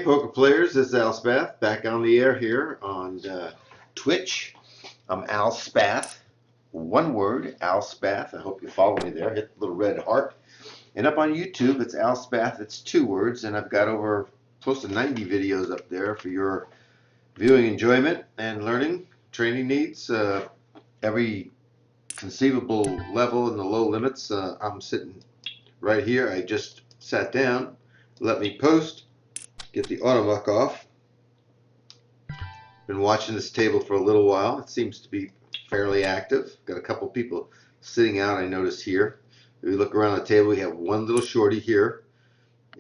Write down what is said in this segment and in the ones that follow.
poker players, this is Al Spath back on the air here on Twitch. I'm Al Spath, one word, Al Spath. I hope you follow me there. Hit the little red heart. And up on YouTube, it's Al Spath. It's two words, and I've got over close to 90 videos up there for your viewing enjoyment and learning, training needs. Every conceivable level in the low limits. I'm sitting right here. I just sat down. Let me post. Get the automuck off. Been watching this table for a little while. It seems to be fairly active. Got a couple people sitting out, I notice here. If we look around the table, we have one little shorty here.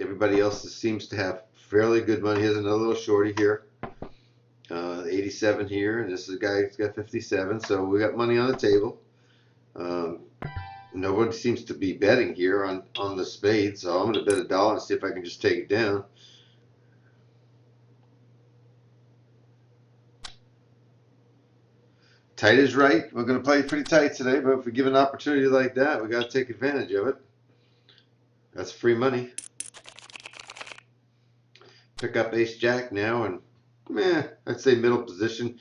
Everybody else seems to have fairly good money. Here's another little shorty here. 87 here, and this is a guy who's got 57. So we got money on the table. Nobody seems to be betting here on the spade, so I'm going to bet $1 and see if I can just take it down. Tight is right. We're going to play pretty tight today, but if we give an opportunity like that, we got to take advantage of it. That's free money. Pick up ace-jack now, and I'd say middle position.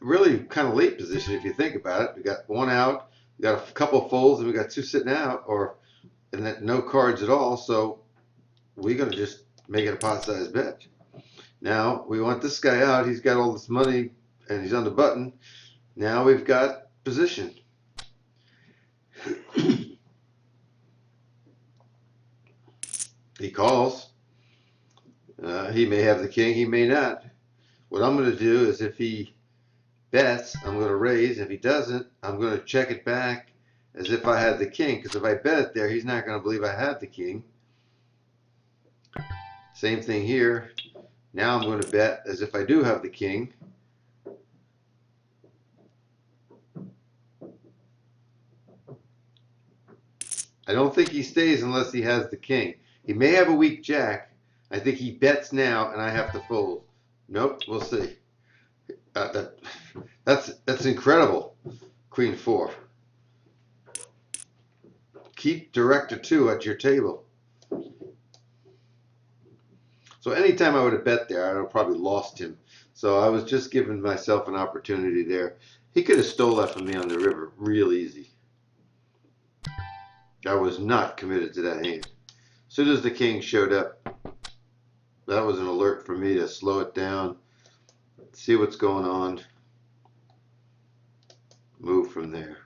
Really kind of late position if you think about it. We got one out, we got a couple of folds, and we got two sitting out, and then no cards at all. So we're going to just make it a pot-sized bet. Now we want this guy out. He's got all this money, and he's on the button. Now we've got position. He calls. He may have the king, he may not. What I'm going to do is if he bets, I'm going to raise. If he doesn't, I'm going to check it back as if I had the king. Because if I bet it there, he's not going to believe I had the king. Same thing here. Now I'm going to bet as if I do have the king. I don't think he stays unless he has the king. He may have a weak jack. I think he bets now, and I have to fold. Nope, we'll see. That's incredible. Queen 4. Keep director 2 at your table. So anytime I would have bet there, I would have probably lost him. So I was just giving myself an opportunity there. He could have stole that from me on the river real easy. I was not committed to that hand. As soon as the king showed up, that was an alert for me to slow it down, see what's going on, move from there.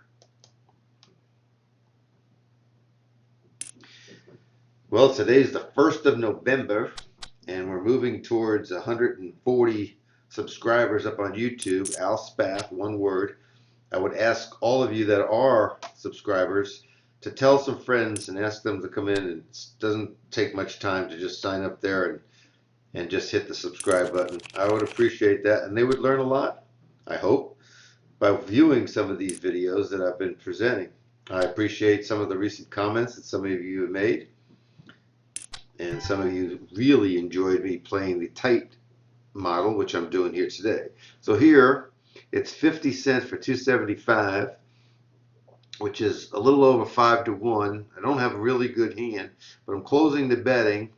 Well, today's the 1st of November, and we're moving towards 140 subscribers up on YouTube. Al Spath, one word. I would ask all of you that are subscribers to tell some friends and ask them to come in. It doesn't take much time to just sign up there and just hit the subscribe button. I would appreciate that, and they would learn a lot, I hope, by viewing some of these videos that I've been presenting. I appreciate some of the recent comments that some of you have made, and some of you really enjoyed me playing the tight model, which I'm doing here today. So here, it's 50 cents for 275. Which is a little over 5 to 1. I don't have a really good hand, but I'm closing the betting,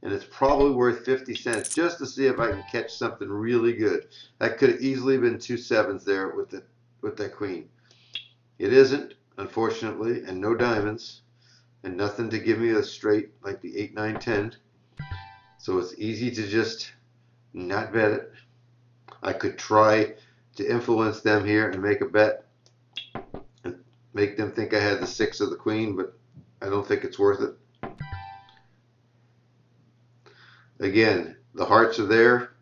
and it's probably worth 50 cents just to see if I can catch something really good. That could have easily been 2 7s there with that queen. It isn't, unfortunately, and no diamonds, and nothing to give me a straight like the 8, 9, 10. So it's easy to just not bet it. I could try to influence them here and make a bet. Make them think I had the 6 of the queen, but I don't think it's worth it. Again, the hearts are there.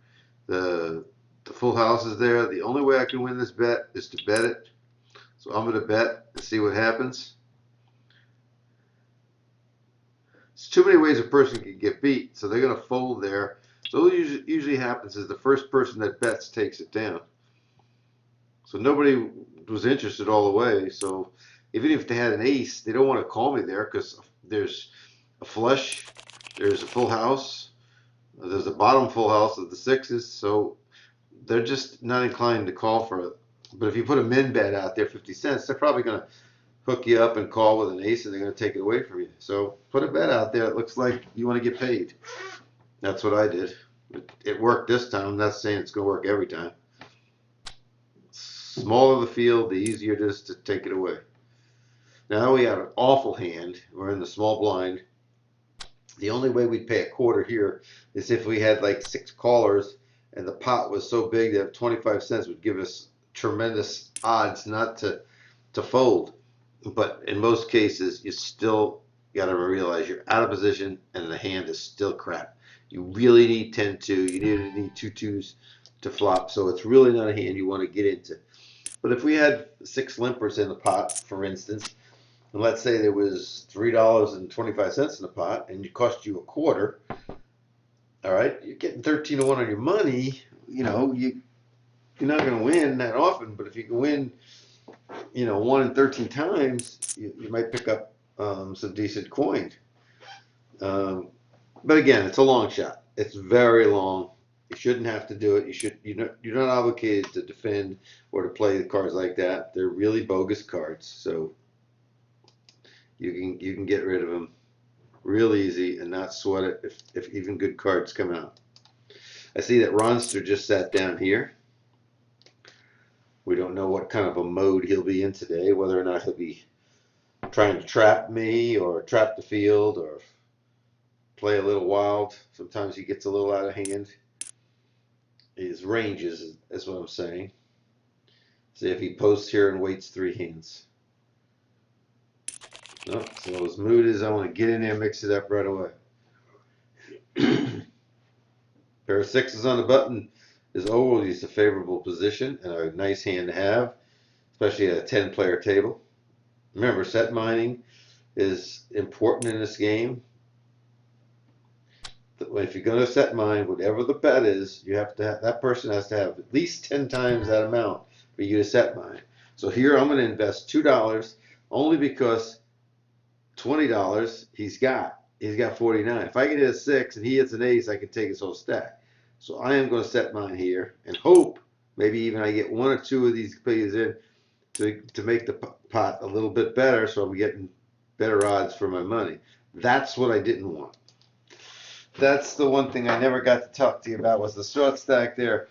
The full house is there. The only way I can win this bet is to bet it. So I'm going to bet and see what happens. There's too many ways a person can get beat, so they're going to fold there. So what usually happens is the first person that bets takes it down. So nobody was interested all the way. So even if they had an ace, they don't want to call me there because there's a flush, there's a full house, there's a bottom full house of the 6s. So they're just not inclined to call for it. But if you put a min bet out there, 50 cents, they're probably going to hook you up and call with an ace, and they're going to take it away from you. So put a bet out there. It looks like you want to get paid. That's what I did. It worked this time. I'm not saying it's going to work every time. Smaller the field, the easier it is to take it away. Now we have an awful hand. We're in the small blind. The only way we'd pay a quarter here is if we had like 6 callers and the pot was so big that 25 cents would give us tremendous odds not to fold. But in most cases, you still got to realize you're out of position and the hand is still crap. You really need 10-2. You need 2 twos to flop. So it's really not a hand you want to get into. But if we had 6 limpers in the pot, for instance, and let's say there was $3.25 in the pot and it cost you a quarter, all right, you're getting 13-1 on your money. You're not going to win that often, but if you can win 1 in 13 times, you might pick up some decent coin. But again, it's a long shot. It's very long. You shouldn't have to do it. You're not obligated to defend or to play the cards like that. They're really bogus cards, so you can get rid of them real easy and not sweat it if even good cards come out. I see that Ronster just sat down here. We don't know what kind of a mode he'll be in today, whether or not he'll be trying to trap me or trap the field or play a little wild. Sometimes he gets a little out of hand. His ranges is what I'm saying. See if he posts here and waits 3 hands. No, so his mood is I want to get in there and mix it up right away. Pair of 6s on the button is always a favorable position and a nice hand to have, especially at a 10-player table. Remember, set mining is important in this game. If you're going to set mine, whatever the bet is, you have to have, that person has to have at least 10 times that amount for you to set mine. So here I'm going to invest $2 only because $20 he's got 49. If I can hit a 6 and he hits an ace, I can take his whole stack. So I am going to set mine here and hope maybe even I get 1 or 2 of these plays in to make the pot a little bit better, so I'm getting better odds for my money. That's what I didn't want. That's the one thing I never got to talk to you about was the short stack there,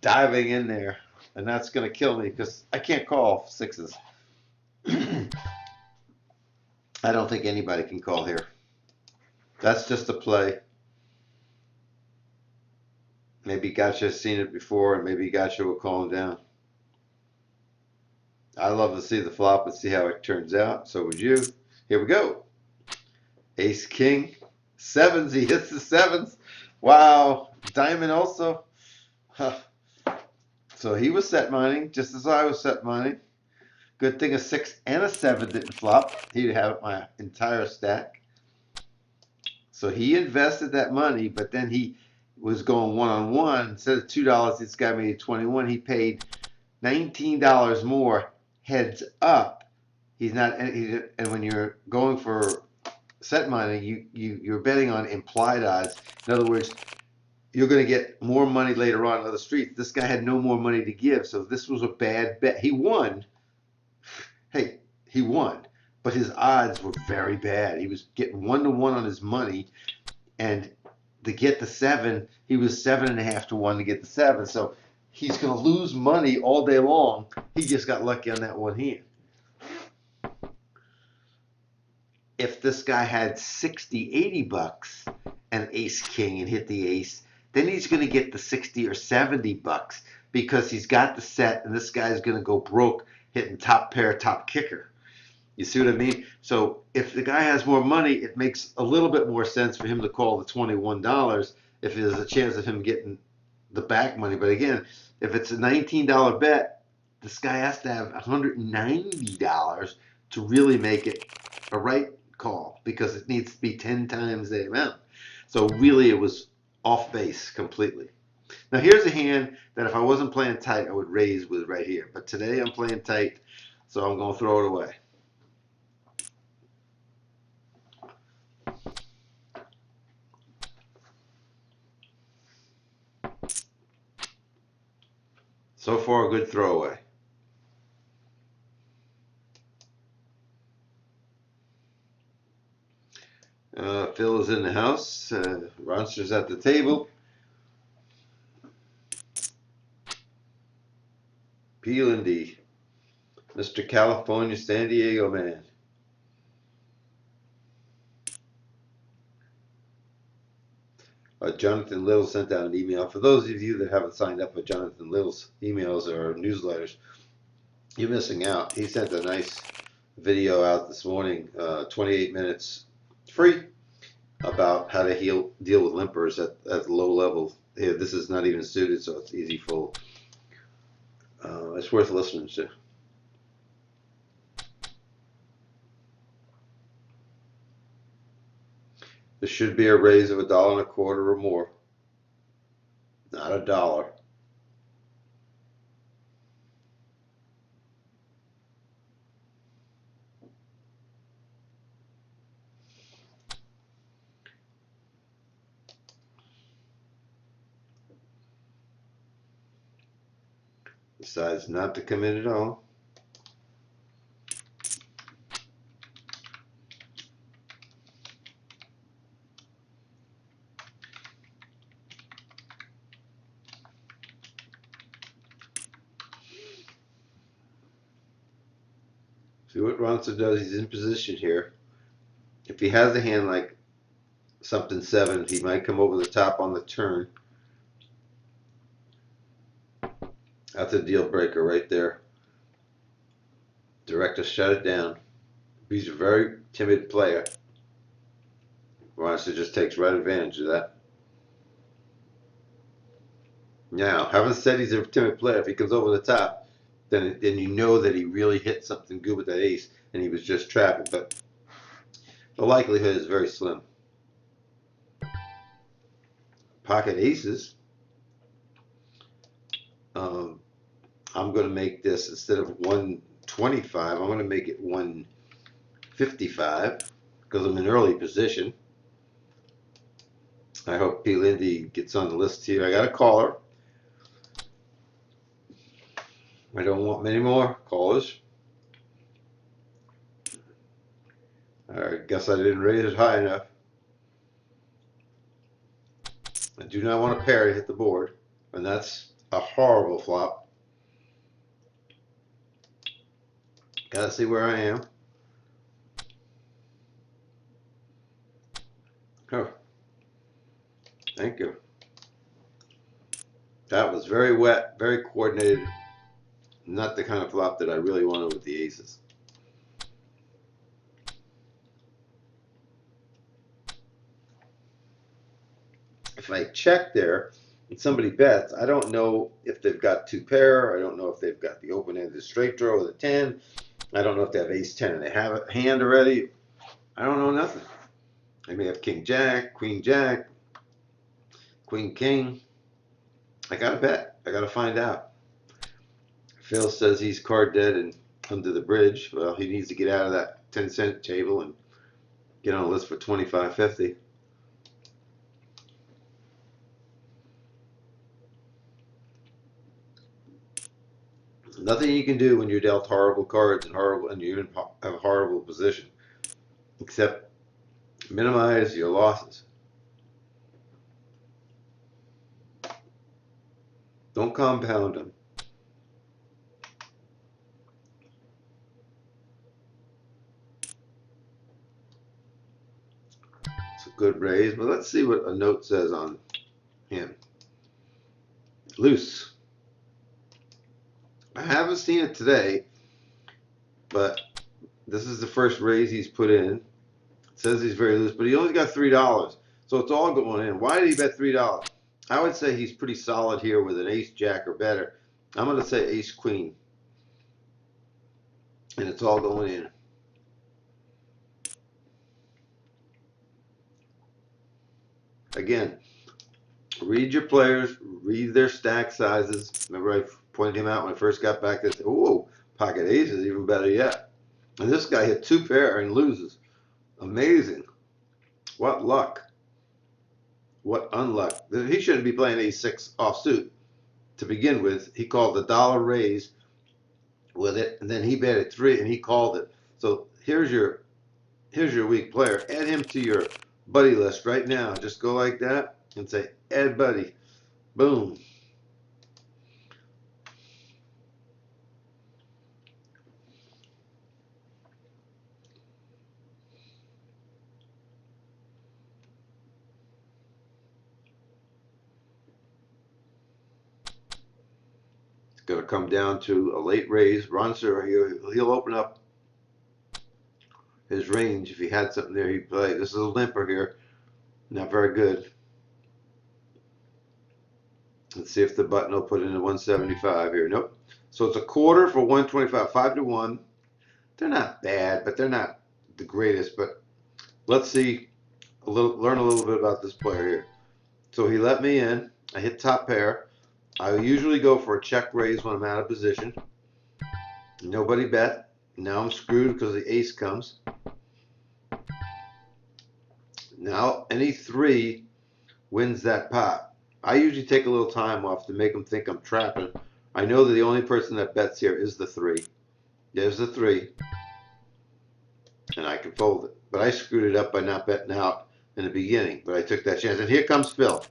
diving in there, and that's going to kill me because I can't call 6s. I don't think anybody can call here. That's just a play. Maybe Gotcha has seen it before, and maybe Gotcha will call him down. I love to see the flop and see how it turns out. So would you. Here we go. Ace, King, 7s. He hits the 7s. Wow. Diamond also. Huh. So he was set mining, just as I was set mining. Good thing a 6 and a 7 didn't flop. He'd have my entire stack. So he invested that money, but then he was going one-on-one. Instead of $2, this guy made 21. He paid $19 more heads up. He's not, and when you're going for set mining, you're betting on implied odds. In other words, you're going to get more money later on the streets. This guy had no more money to give, so this was a bad bet. He won. Hey, he won, but his odds were very bad. He was getting 1-to-1 on his money, and to get the 7, he was 7.5 to 1 to get the 7. So he's going to lose money all day long. He just got lucky on that one hand. If this guy had 60, 80 bucks and ace king and hit the ace, then he's going to get the 60 or 70 bucks because he's got the set and this guy's going to go broke hitting top pair, top kicker. You see what I mean? So if the guy has more money, it makes a little bit more sense for him to call the $21 if there's a chance of him getting the back money. But again, if it's a $19 bet, this guy has to have $190 to really make it a right call because it needs to be 10 times the amount. So really it was off base completely. Now here's a hand that if I wasn't playing tight, I would raise with right here. But today I'm playing tight, so I'm going to throw it away. So far, a good throwaway. Phil is in the house. Ronster's at the table. Peeling the Mr. California San Diego man. Jonathan Little sent out an email. For those of you that haven't signed up for Jonathan Little's emails or newsletters, you're missing out. He sent a nice video out this morning, 28 minutes free, about how to deal with limpers at low level. Yeah, this is not even suited, so it's easy fold. It's worth listening to. There should be a raise of $1.25 or more, not $1. Decides not to come in at all. See what Ronson does. He's in position here. If he has a hand like something 7, he might come over the top on the turn. That's a deal breaker right there. Director shut it down. He's a very timid player. Ronson just takes right advantage of that. Now, having said he's a timid player, if he comes over the top, then you know that he really hit something good with that ace, and he was just trapping. But the likelihood is very slim. Pocket aces. I'm going to make this, instead of 125, I'm going to make it 155 because I'm in early position. I hope P. Lindy gets on the list here. I got a caller. I don't want many more callers. I guess I didn't raise it high enough. I do not want a pair to hit the board, and that's a horrible flop. Gotta see where I am. Oh, thank you. That was very wet, very coordinated. Not the kind of flop that I really wanted with the aces. If I check there and somebody bets, I don't know if they've got 2 pair. I don't know if they've got the open-ended straight draw with a 10. I don't know if they have ace 10 and they have a hand already. I don't know nothing. They may have king jack, queen king. I gotta bet. I gotta find out. Phil says he's card dead and under the bridge. Well, he needs to get out of that 10-cent table and get on a list for $25.50. Nothing you can do when you're dealt horrible cards and you're in a horrible position, except minimize your losses. Don't compound them. It's a good raise, but let's see what a note says on him. Loose. I haven't seen it today, but this is the first raise he's put in. It says he's very loose, but he only got $3, so it's all going in. Why did he bet $3? I would say he's pretty solid here with an ace jack or better. I'm going to say ace queen, and it's all going in. Again, read your players, read their stack sizes. Remember I pointed him out when I first got back. That oh, pocket ace is even better yet. And this guy hit 2 pair and loses. Amazing. What luck. What unluck. He shouldn't be playing ace 6 offsuit to begin with. He called the dollar raise with it, and then he bet at 3 and he called it. So here's your weak player. Add him to your buddy list right now. Just go like that and say, add buddy. Boom. It's going to come down to a late raise. Ronser, he'll open up his range. If he had something there, he'd play. This is a limper here. Not very good. Let's see if the button will put in a 175 here. Nope. So it's a quarter for 125, 5 to 1. They're not bad, but they're not the greatest. But let's see, learn a little bit about this player here. So he let me in. I hit top pair. I usually go for a check raise when I'm out of position. Nobody bet. Now I'm screwed because the ace comes. Now any three wins that pot. I usually take a little time off to make them think I'm trapping. I know that the only person that bets here is the three. There's the three. And I can fold it. But I screwed it up by not betting out in the beginning. But I took that chance. And here comes Phil.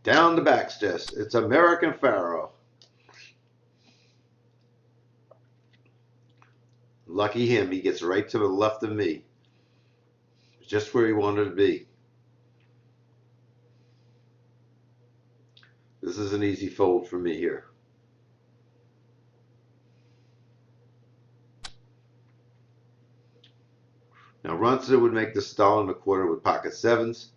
Down the backstairs. It's American Pharaoh. Lucky him. He gets right to the left of me. Just where he wanted to be. This is an easy fold for me here. Now Runster would make this $1.25 with pocket sevens.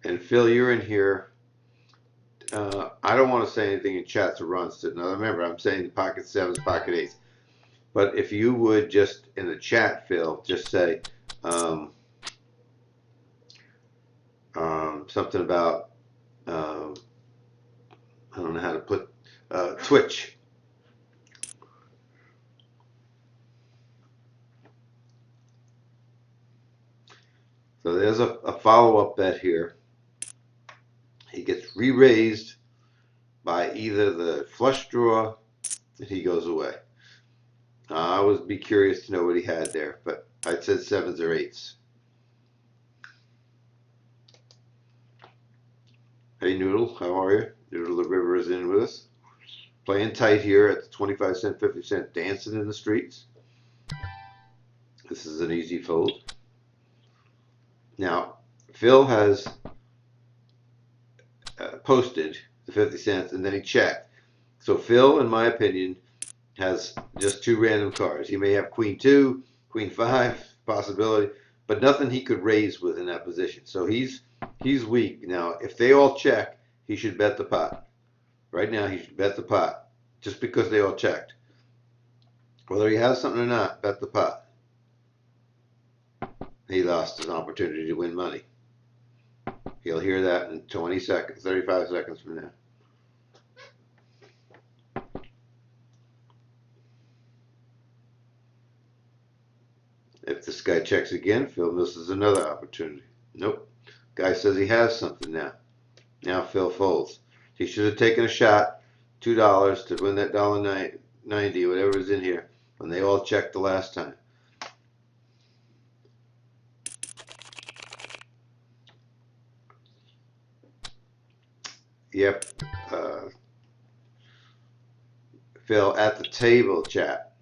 And Phil, you're in here. I don't want to say anything in chat to Runster. Now remember, I'm saying pocket sevens, pocket eights. But if you would just in the chat, Phil, just say something about I don't know how to put Twitch. So there's a follow-up bet here. He gets re-raised by either the flush draw and he goes away. I would be curious to know what he had there, but I said sevens or eights. Hey Noodle, how are you? Noodle the River is in with us. Playing tight here at the 25 cent, 50 cent, dancing in the streets. This is an easy fold. Now, Phil has posted the 50 cents and then he checked. So Phil, in my opinion, has just two random cards. He may have queen two, queen five, possibility, but nothing he could raise with in that position. So he's weak. Now, if they all check, he should bet the pot. Right now, he should bet the pot just because they all checked. Whether he has something or not, bet the pot. He lost an opportunity to win money. He'll hear that in 20 seconds, 35 seconds from now. If this guy checks again, Phil misses another opportunity. Nope. Guy says he has something now. Now Phil folds. He should have taken a shot, $2 to win that $1.90, whatever is in here, when they all checked the last time. Yep. Phil at the table chat.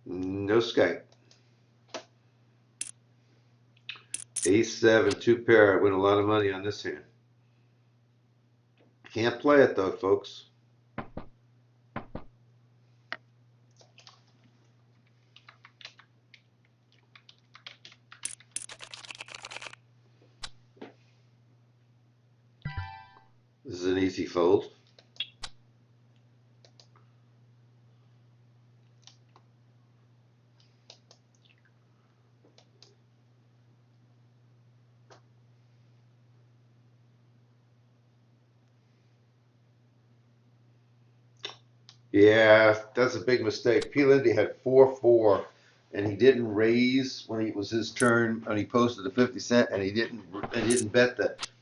No Skype. Ace, 7, 2 pair. I win a lot of money on this hand. Can't play it though, folks. This is an easy fold. Yeah, that's a big mistake. P. Lindy had 4-4, and he didn't raise when it was his turn, and he posted a 50 cent, and he didn't bet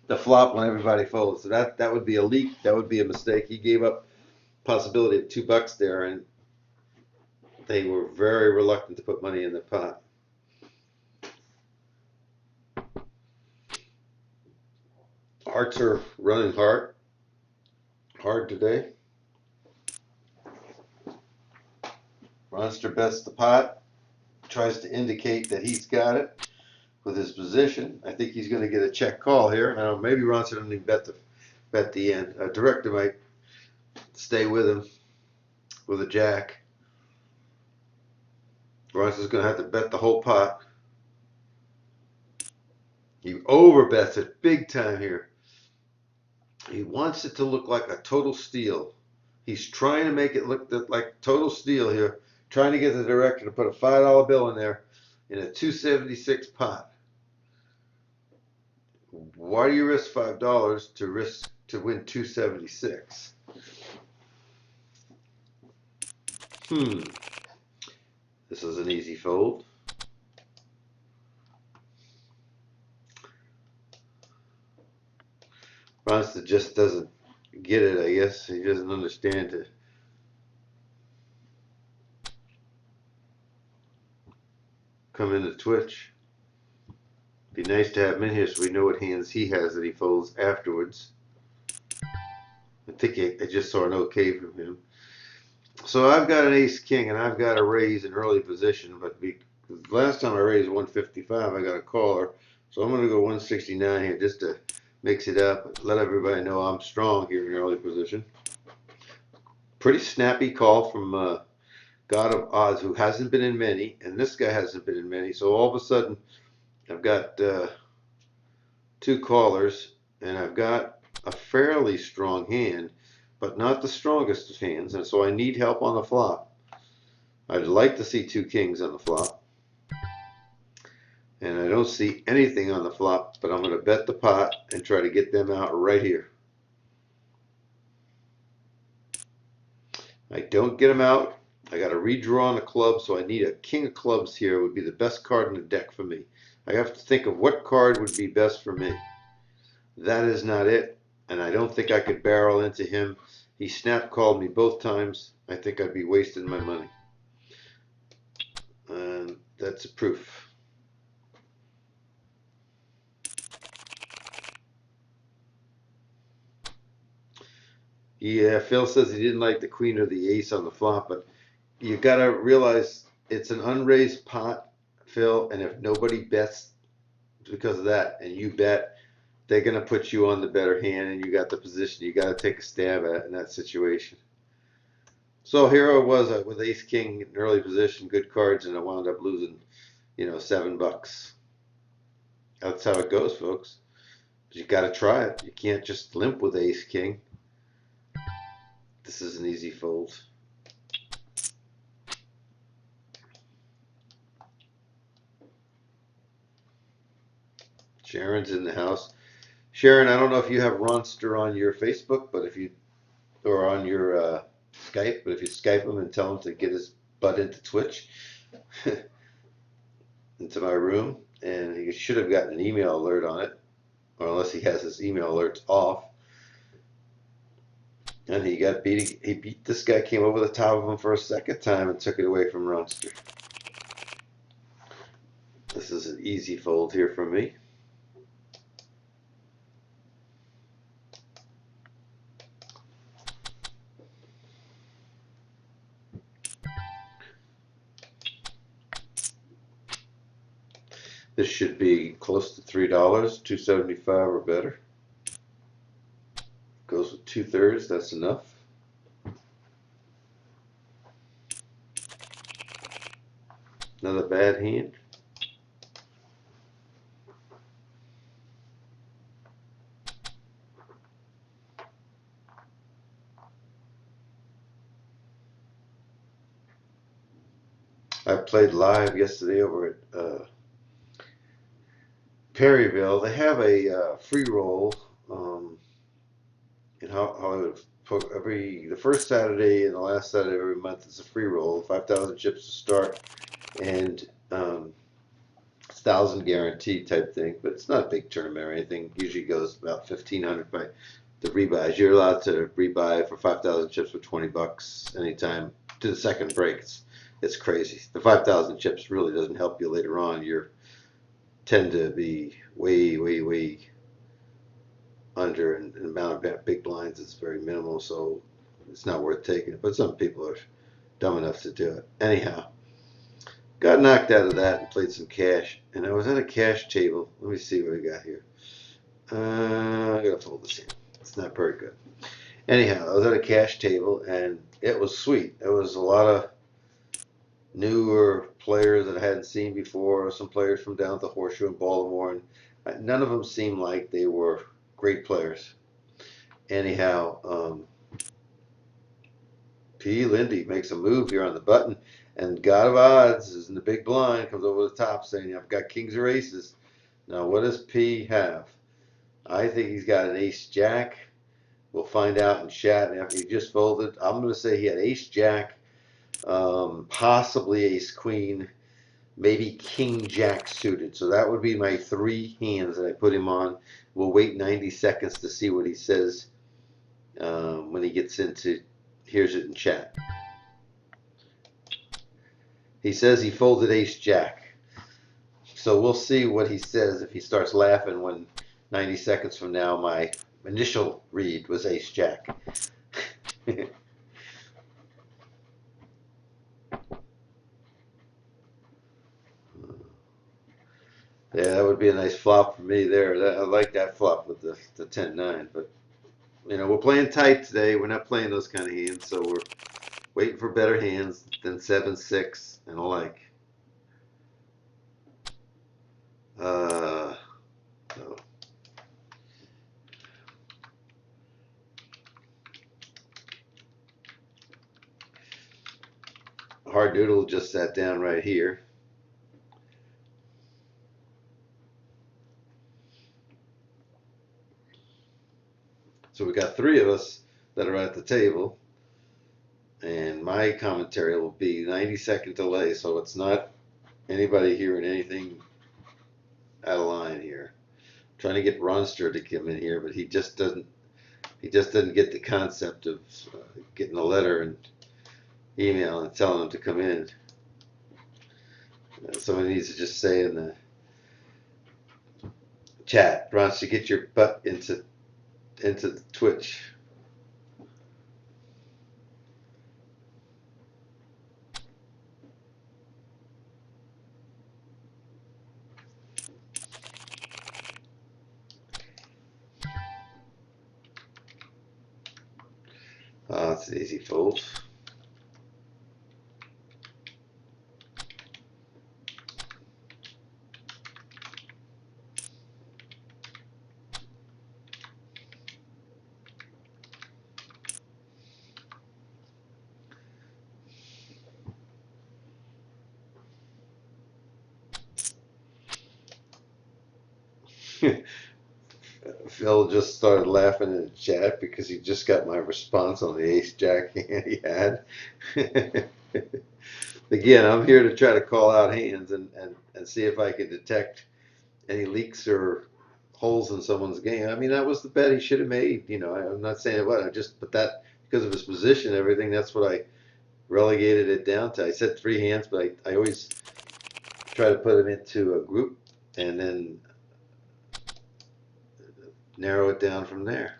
the flop when everybody folds. So that would be a leak. That would be a mistake. He gave up possibility of $2 there, and they were very reluctant to put money in the pot. Hearts are running hard today. Monster bets the pot, tries to indicate that he's got it with his position. I think he's going to get a check call here. Maybe Ronster doesn't even bet the end. Director might stay with him with a jack. Ronster's going to have to bet the whole pot. He overbets it big time here. He wants it to look like a total steal. He's trying to make it look like total steal here, trying to get the director to put a $5 bill in there in a 276 pot. Why do you risk $5 to win 276? This is an easy fold. Ronstadt just doesn't get it, I guess. He doesn't understand it. Come into Twitch. Be nice to have him in here so we know what hands he has that he folds afterwards. I think I just saw an okay from him. So I've got an ace king and I've got a raise in early position, but last time I raised 155, I got a caller. So I'm going to go 169 here just to mix it up, let everybody know I'm strong here in early position. Pretty snappy call from God of Odds, who hasn't been in many, and this guy hasn't been in many. So all of a sudden, I've got two callers, and I've got a fairly strong hand, but not the strongest of hands, and so I need help on the flop. I'd like to see two kings on the flop, and I don't see anything on the flop, but I'm going to bet the pot and try to get them out right here. I don't get them out. I got to redraw on a club, so I need a king of clubs here. Would be the best card in the deck for me. I have to think of what card would be best for me. That is not it, and I don't think I could barrel into him. He snap called me both times. I think I'd be wasting my money. And that's a proof. Yeah, Phil says he didn't like the queen or the ace on the flop, but you got to realize it's an unraised pot, Phil, and if nobody bets because of that and you bet, they're going to put you on the better hand and you got the position you got to take a stab at in that situation. So here I was with ace king in early position, good cards, and I wound up losing, $7. That's how it goes, folks. You got to try it. You can't just limp with ace king. This is an easy fold. Sharon's in the house. Sharon, I don't know if you have Ronster on your Facebook, but if you or on your Skype, but if you Skype him and tell him to get his butt into Twitch, into my room, and he should have gotten an email alert on it, or unless he has his email alerts off. And he got beat. He beat this guy, came over the top of him for a second time and took it away from Ronster. This is an easy fold here for me. This should be close to $3, $2.75 or better. Goes with 2/3, that's enough. Another bad hand. I played live yesterday over at Perryville. They have a free roll in Hollywood the first Saturday and the last Saturday of every month is a free roll, 5,000 chips to start, and it's 1,000 guaranteed type thing. But it's not a big tournament or anything. Usually goes about 1,500 by the rebuys. You're allowed to rebuy for 5,000 chips for $20 anytime to the second break. It's crazy. The 5,000 chips really doesn't help you later on. You tend to be way under, and the amount of big blinds is very minimal, so it's not worth taking it. But some people are dumb enough to do it. Anyhow, got knocked out of that and played some cash. And I was at a cash table. Let me see what we got here. I gotta fold this in. It's not very good. Anyhow, I was at a cash table and it was sweet. There was a lot of newer players that I hadn't seen before, some players from down at the Horseshoe in Baltimore, and none of them seemed like they were great players. Anyhow, P. Lindy makes a move here on the button, and God of Odds is in the big blind, comes over the top saying, I've got kings or aces. Now, what does P have? I think he's got an ace jack. We'll find out in chat after he just folded. I'm going to say he had ace jack, possibly ace queen, maybe king jack suited. So that would be my three hands that I put him on. We'll wait 90 seconds to see what he says when he gets into, hears it in chat. He says he folded ace jack. So we'll see what he says if he starts laughing when 90 seconds from now my initial read was ace jack. Yeah, that would be a nice flop for me there. I like that flop with the 10-9. But, we're playing tight today. We're not playing those kind of hands, so we're waiting for better hands than 7-6 and the like. No. Hard Noodle just sat down right here. So we got three of us that are at the table, and my commentary will be 90-second delay, so it's not anybody hearing anything out of line here. I'm trying to get Ronster to come in here, but he just doesn't get the concept of getting a letter and email and telling him to come in. Someone needs to just say in the chat, Ronster, get your butt into the Twitch. It's an easy fold. Phil just started laughing in the chat because he just got my response on the ace jack hand he had. Again, I'm here to try to call out hands and see if I can detect any leaks or holes in someone's game. I mean, that was the bet he should have made. I'm not saying it was. But that, because of his position and everything, that's what I relegated it down to. I said three hands, but I always try to put them into a group and then narrow it down from there.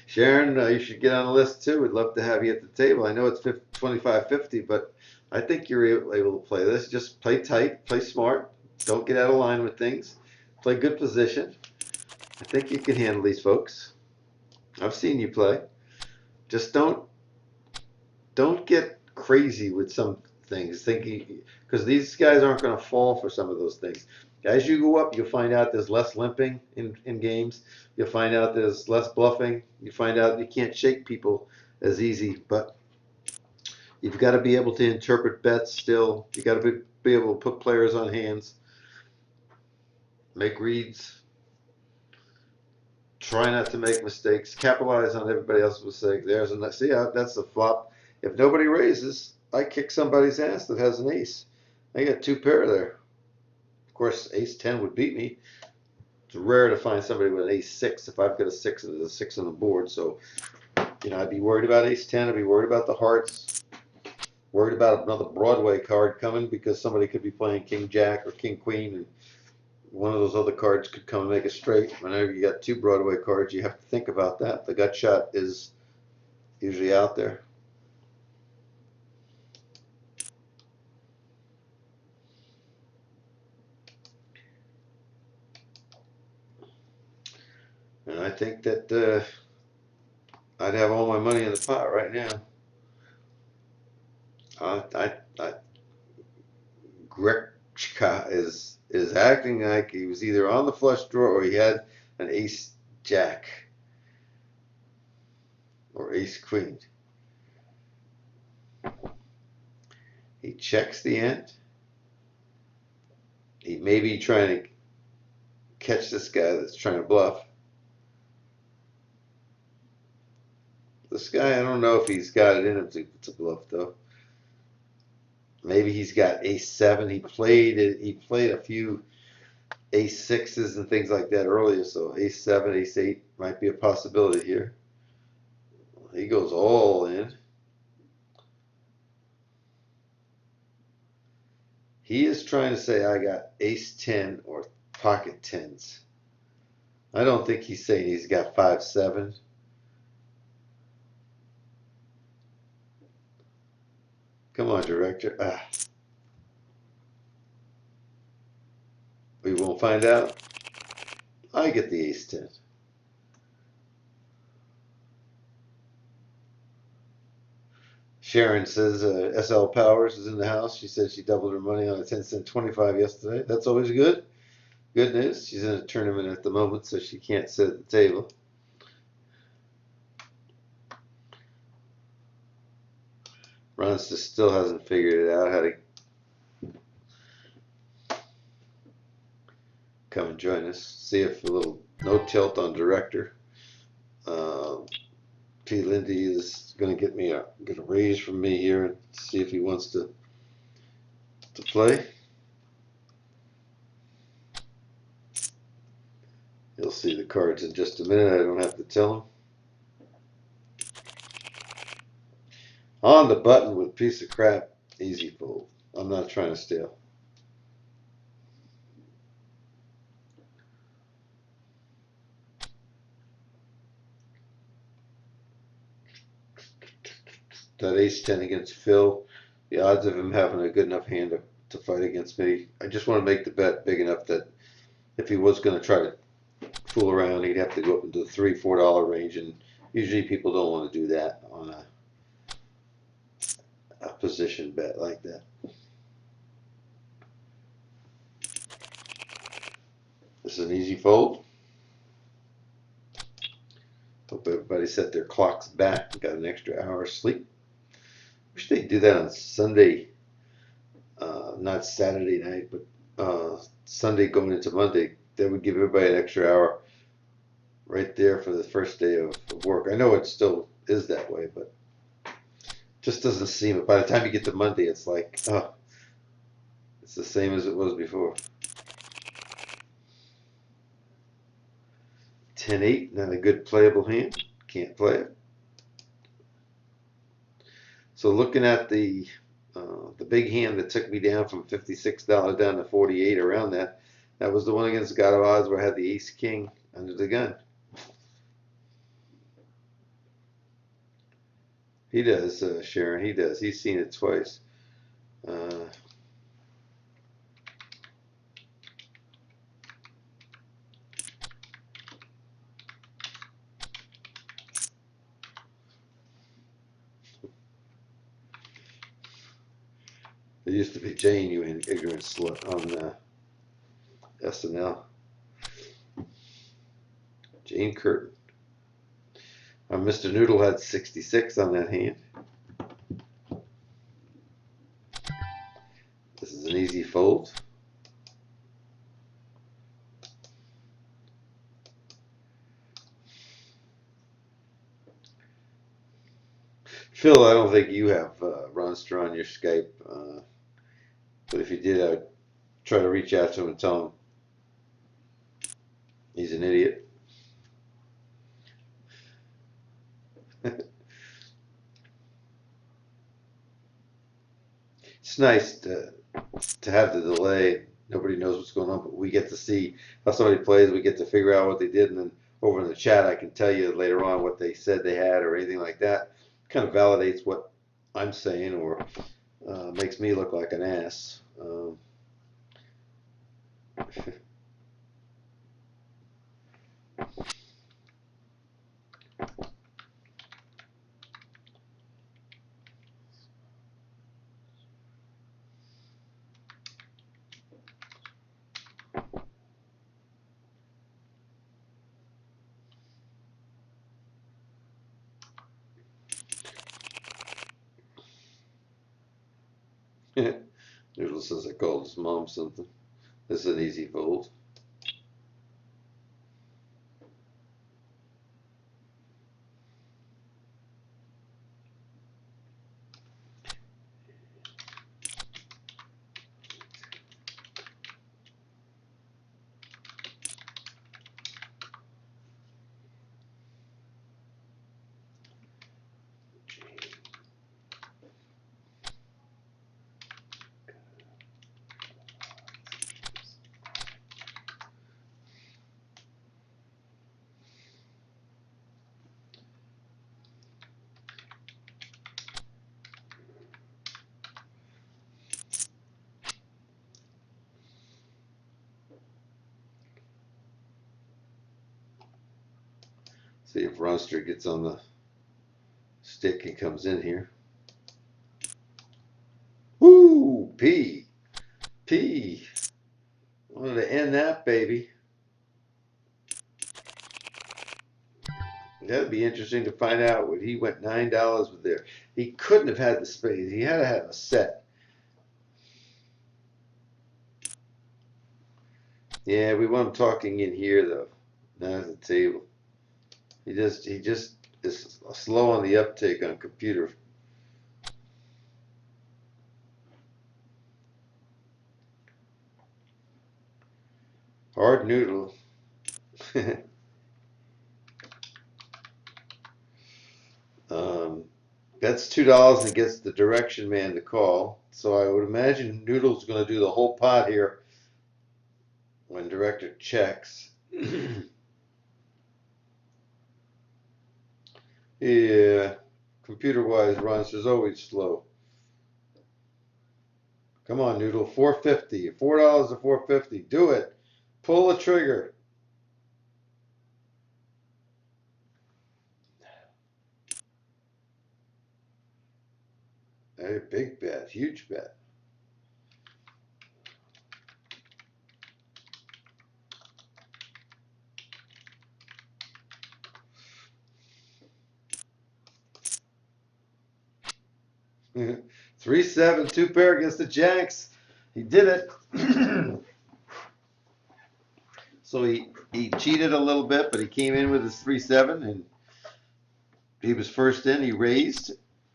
Sharon, you should get on the list too. We'd love to have you at the table. I know it's 25.50, but I think you're able to play this. Just play tight, play smart. Don't get out of line with things. Play good position. I think you can handle these folks. I've seen you play. Just don't get crazy with some things, thinking, because these guys aren't going to fall for some of those things. As you go up, you'll find out there's less limping in games. You'll find out there's less bluffing. You find out you can't shake people as easy, but you've got to be able to interpret bets still. You got to be able to put players on hands, make reads, Try not to make mistakes. Capitalize on everybody else's mistake. There's a see. That's the flop. If nobody raises, I kick somebody's ass that has an ace. I got two pair there. Of course, ace 10 would beat me. It's rare to find somebody with an ace 6 if I've got a 6 and there's a 6 on the board. So, I'd be worried about ace 10. I'd be worried about the hearts. Worried about another Broadway card coming because somebody could be playing King Jack or King Queen, and one of those other cards could come and make a straight. Whenever you got two Broadway cards, you have to think about that. The gut shot is usually out there. And I think that I'd have all my money in the pot right now. Grechka is acting like he was either on the flush draw or he had an ace jack or ace queen. He checks the end. He may be trying to catch this guy that's trying to bluff. This guy, I don't know if he's got it in him to bluff though. Maybe he's got ace 7. He played it. He played a few ace 6s and things like that earlier. So ace 7, ace 8 might be a possibility here. He goes all in. He is trying to say I got ace 10 or pocket 10s. I don't think he's saying he's got 5-7. Come on, director. We won't find out. I get the ace 10. Sharon says SL Powers is in the house. She said she doubled her money on a 10-cent 25 yesterday. That's always good. Good news. She's in a tournament at the moment, so she can't sit at the table. Ron still hasn't figured it out how to come and join us. See if a little no tilt on director. P. Lindy is going to get a raise from me here and see if he wants to play. He'll see the cards in just a minute. I don't have to tell him. On the button with piece of crap, easy fold. I'm not trying to steal. That ace 10 against Phil, the odds of him having a good enough hand to fight against me, I just want to make the bet big enough that if he was going to try to fool around, he'd have to go up into the $3-4 range, and usually people don't want to do that on a position bet like that. This is an easy fold. Hope everybody set their clocks back and got an extra hour of sleep. Wish they'd do that on Sunday, not Saturday night, but Sunday going into Monday. That would give everybody an extra hour right there for the first day of work. I know it still is that way, but just doesn't seem it. By the time you get to Monday, it's like, oh, it's the same as it was before. 10-8, not a good playable hand. Can't play it. So looking at the big hand that took me down from $56 down to 48, around that was the one against God of Odds where I had the ace king under the gun. He does, Sharon. He does. He's seen it twice. There used to be Jane, you ignorant slut, on SNL. Jane Curtin. Mr. Noodle had 66 on that hand. This is an easy fold. Phil, I don't think you have Ronster on your Skype, but if you did, I would try to reach out to him and tell him he's an idiot. It's nice to have the delay. Nobody knows what's going on, but we get to see how somebody plays. We get to figure out what they did, and then over in the chat, I can tell you later on what they said they had or anything like that. Kind of validates what I'm saying, or makes me look like an ass. Noodle says I called his mom something. This is an easy fold. See if Ronster gets on the stick and comes in here. Woo! P. P. Wanted to end that, baby. That'd be interesting to find out what he went $9 with there. He couldn't have had the spades. He had to have a set. Yeah, we want him talking in here though, not at the table. He just is slow on the uptake on computer. Hard noodle. That's $2 and gets the direction man to call. So I would imagine Noodle's going to do the whole pot here when director checks. Yeah, computer-wise, Ronster's always slow. Come on, Noodle, 450, $4 to 450. Do it. Pull the trigger. Hey, big bet, huge bet. Three seven, two pair against the Jacks. He did it. So he cheated a little bit, but he came in with his 3-7, and he was first in. He raised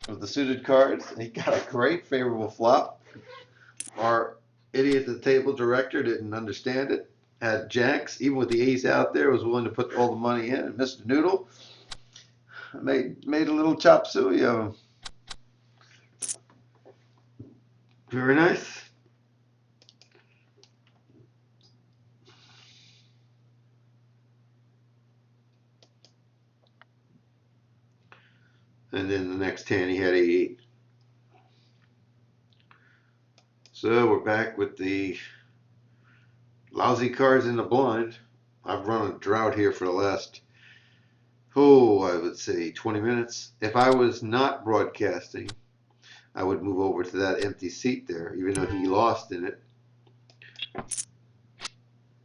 with the suited cards, and he got a great favorable flop. Our idiot at the table director didn't understand it. Had Jacks, even with the ace out there, was willing to put all the money in. And Mr. Noodle made a little chop suey of him. Very nice. And then the next hand he had 8-8. So we're back with the lousy cards in the blind. I've run a drought here for the last, I would say 20 minutes. If I was not broadcasting, I would move over to that empty seat there, even though he lost in it.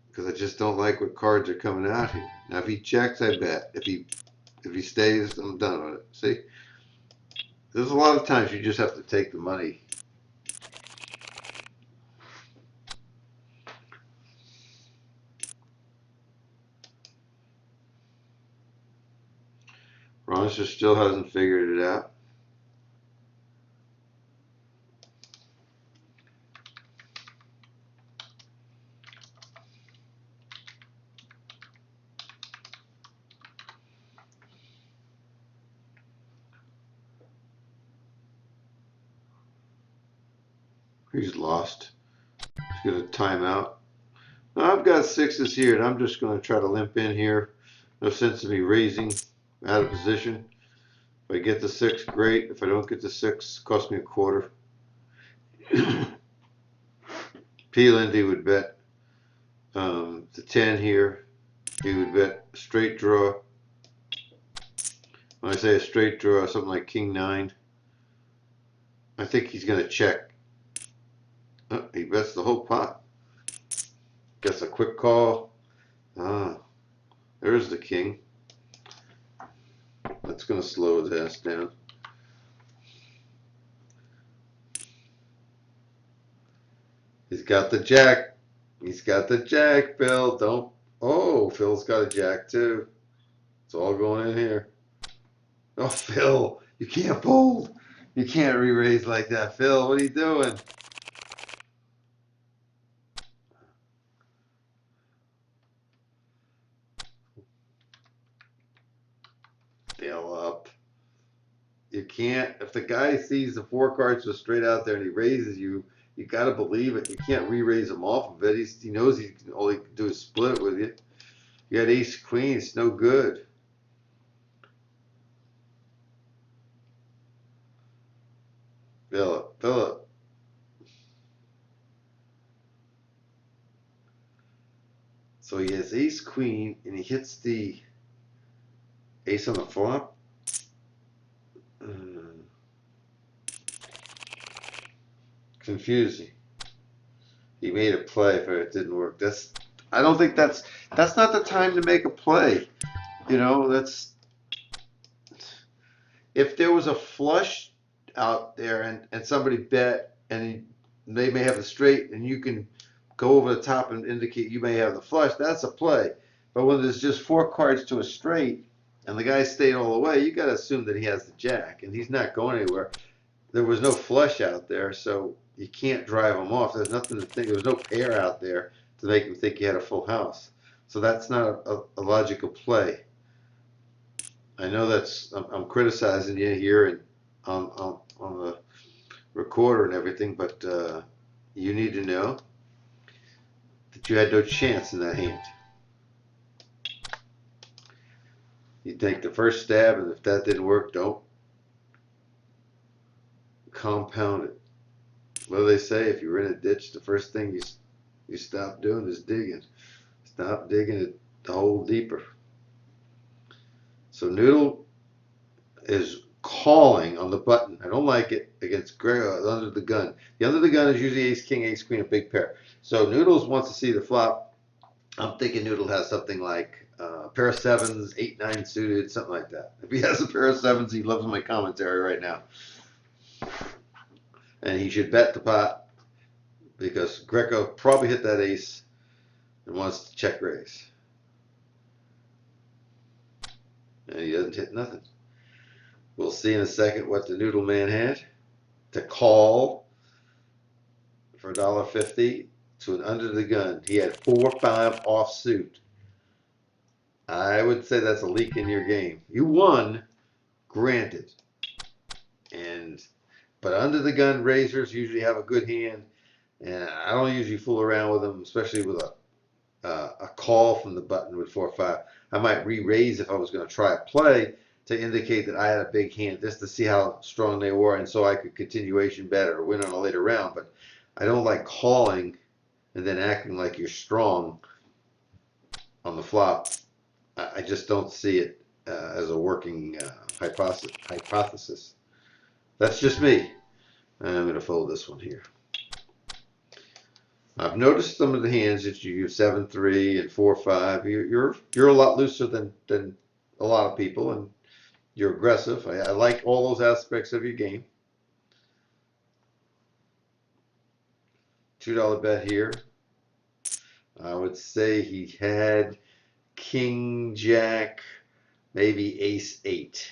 Because I just don't like what cards are coming out here. Now if he checks, I bet. If he stays, I'm done with it. See? There's a lot of times you just have to take the money. Ronster still hasn't figured it out. He's lost. He's got a timeout. I've got sixes here, and I'm just going to try to limp in here. No sense in me raising out of position. If I get the six, great. If I don't get the six, it costs me a quarter. P. Lindy would bet the 10 here. He would bet straight draw. When I say a straight draw, something like king 9. I think he's going to check. Oh, he bets the whole pot. Gets a quick call. Ah, there's the king. That's going to slow his ass down. He's got the jack. He's got the jack, Phil. Don't. Oh, Phil's got a jack too. It's all going in here. Oh, Phil, you can't fold. You can't re-raise like that, Phil. What are you doing? Fill up. You can't. If the guy sees the 4 cards just straight out there and he raises you, you got to believe it. You can't re-raise him off of it. He knows all he can do is split it with you. You got ace queen. It's no good. Fill up. Fill up. So he has ace queen and he hits the ace on the flop. Confusing. He made a play, but it didn't work. I don't think that's not the time to make a play. You know, if there was a flush out there and somebody bet and they may have a straight and you can go over the top and indicate you may have the flush, that's a play. But when there's just 4 cards to a straight and the guy stayed all the way, you got to assume that he has the jack and he's not going anywhere. There was no flush out there, so you can't drive him off. There's nothing to think. There was no pair out there to make him think he had a full house. So that's not a logical play. I know I'm criticizing you here and on the recorder and everything, but you need to know that you had no chance in that hand. You take the first stab, and if that didn't work, don't compound it. What do they say? If you're in a ditch, the first thing you stop doing is digging. Stop digging it the hole deeper. So Noodle is calling on the button. I don't like it against under the gun. The under the gun is usually ace king, ace queen, a big pair. So Noodles wants to see the flop. I'm thinking Noodle has something like a pair of sevens, 8-9 suited, something like that. If he has a pair of sevens, he loves my commentary right now. And he should bet the pot because Greco probably hit that ace and wants to check raise. And he doesn't hit nothing. We'll see in a second what the Noodle Man had to call for $1.50 to an under the gun. He had 4-5 offsuit. I would say that's a leak in your game. You won, granted. But under the gun raisers usually have a good hand, and I don't usually fool around with them, especially with a call from the button with 4-5. I might re-raise if I was going to try a play to indicate that I had a big hand, just to see how strong they were, and so I could continuation bet or win on a later round. But I don't like calling and then acting like you're strong on the flop. I just don't see it as a working hypothesis. That's just me. I'm going to fold this one here. I've noticed some of the hands that you use 7-3 and 4-5. You're a lot looser than a lot of people, and you're aggressive. I like all those aspects of your game. $2 bet here. I would say he had King, Jack, maybe Ace 8.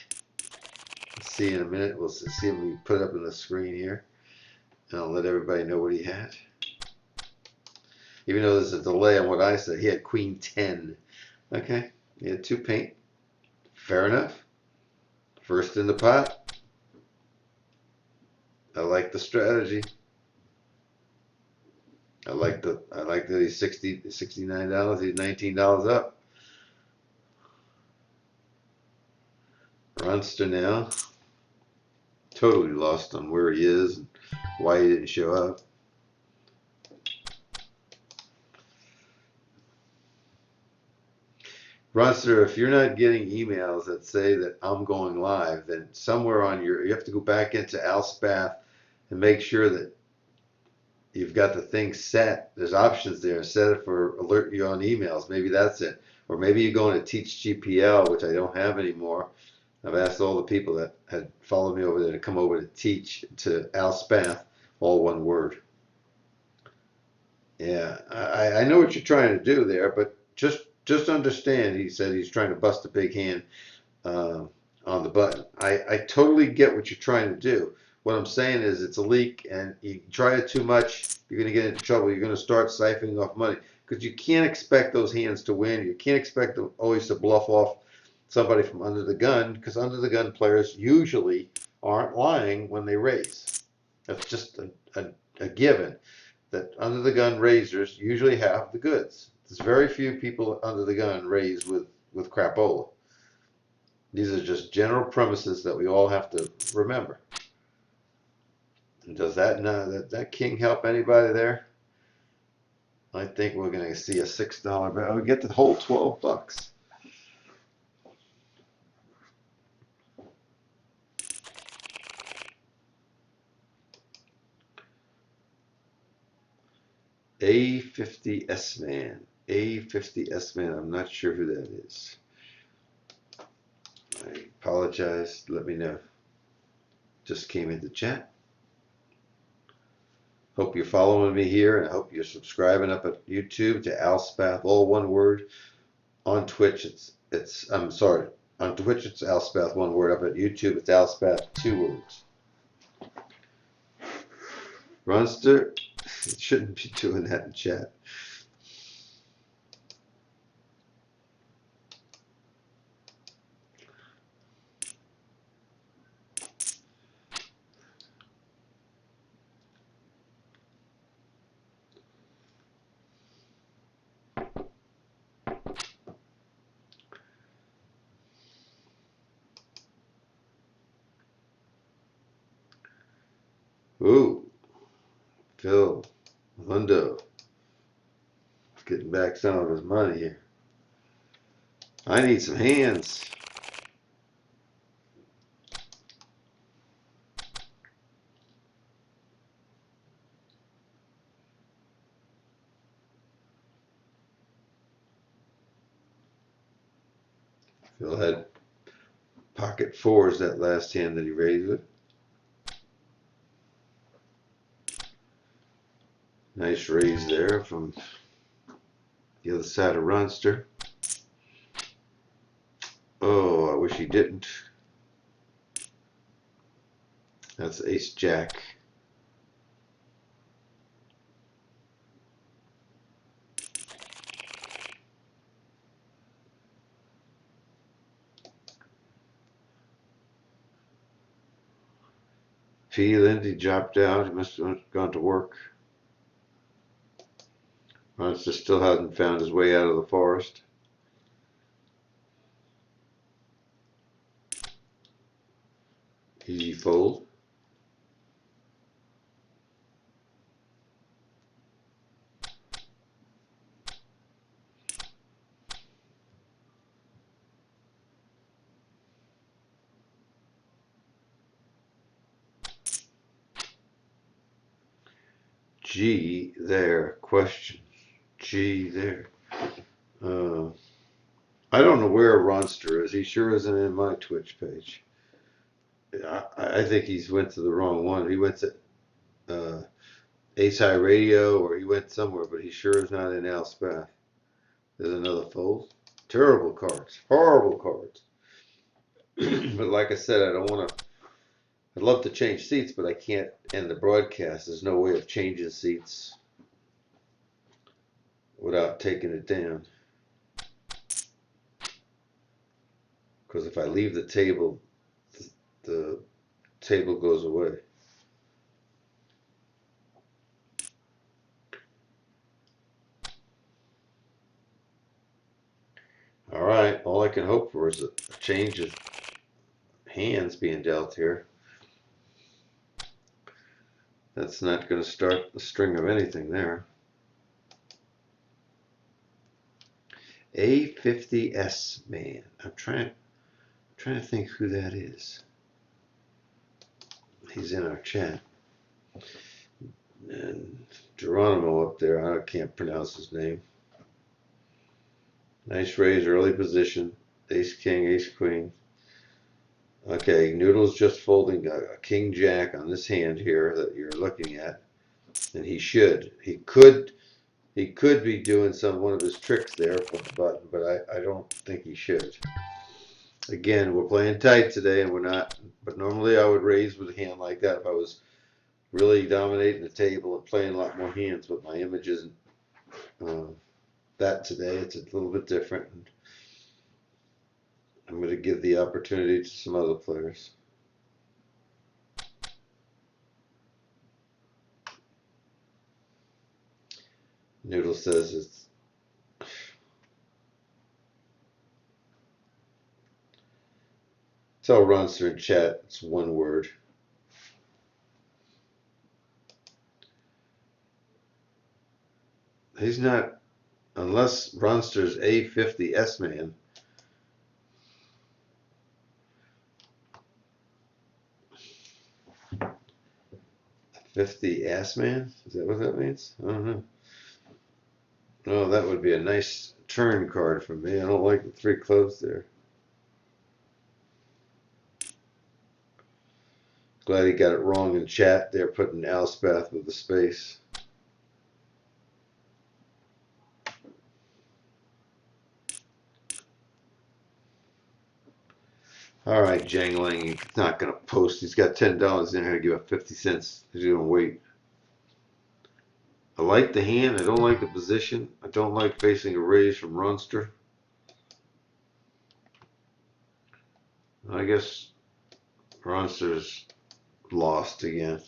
Let's see in a minute. We'll see if we put it up on the screen here. And I'll let everybody know what he had. Even though there's a delay on what I said, he had Queen 10. Okay, he had 2 paint. Fair enough. First in the pot. I like the strategy. I like that he's $69. He's $19 up. Runster now. Totally lost on where he is and why he didn't show up. Runster, if you're not getting emails that say that I'm going live, then somewhere on you have to go back into Spath and make sure that you've got the thing set. There's options there. Set it for alert you on emails. Maybe that's it. Or maybe you're going to Teach GPL, which I don't have anymore. I've asked all the people that had followed me over there to come over to teach to Spath, all one word. Yeah, I know what you're trying to do there, but just understand, he said he's trying to bust a big hand on the button. I totally get what you're trying to do. What I'm saying is it's a leak, and you try it too much, you're going to get into trouble. You're going to start siphoning off money because you can't expect those hands to win. You can't expect them always to bluff off somebody from under the gun, because under the gun players usually aren't lying when they raise. That's just a given, that under the gun raisers usually have the goods. There's very few people under the gun raise with crapola. These are just general premises that we all have to remember. And does that king help anybody there? I think we're going to see a $6 bet. We get the whole 12 bucks. A50 S-Man. A50 S-Man. I'm not sure who that is. I apologize. Let me know. Just came into chat. Hope you're following me here, and I hope you're subscribing up at YouTube to Spath, all one word. On Twitch, I'm sorry. On Twitch, it's Spath, one word. Up at YouTube, it's Spath, 2 words. Runster, shouldn't be doing that in chat. Ooh, Phil, Hundo, getting back some of his money here. I need some hands. Phil had pocket fours that last hand that he raised with. Nice raise there from the other side of Runster. Oh, I wish he didn't. That's ace jack. P. Lindsay dropped out. He must have gone to work. Runster still hasn't found his way out of the forest. Easy fold. G there. Question. G there. I don't know where Ronster is. He sure isn't in my Twitch page. I think he's went to the wrong one. He went to Ace High Radio, or he went somewhere, but he sure is not in Spath. There's another fold. Terrible cards. Horrible cards. But like I said, I don't want to. I'd love to change seats, but I can't end the broadcast. There's no way of changing seats without taking it down. Because if I leave the table, the table goes away. All right, all I can hope for is a change of hands being dealt here. That's not going to start the string of anything there. A50S man. I'm trying to think who that is. He's in our chat. And Geronimo up there, I can't pronounce his name. Nice raise, early position. Ace king, ace queen. Okay, Noodle's just folding a king jack on this hand here that you're looking at, and he could be doing one of his tricks there for the button, but I don't think he should. Again, we're playing tight today, and we're not. But normally I would raise with a hand like that if I was really dominating the table and playing a lot more hands. But my image isn't that today. It's a little bit different. And I'm going to give the opportunity to some other players. Noodle says tell Ronster in chat it's one word. He's not, unless Ronster's A50S man. 50 ass man? Is that what that means? I don't know. Oh, that would be a nice turn card for me. I don't like the three clubs there. Glad he got it wrong in chat. They're putting Spath with the space. All right, Jangling, he's not going to post. He's got $10 in here to give up 50 cents. He's going to wait. I like the hand. I don't like the position. I don't like facing a raise from Ronster. I guess Ronster's lost again.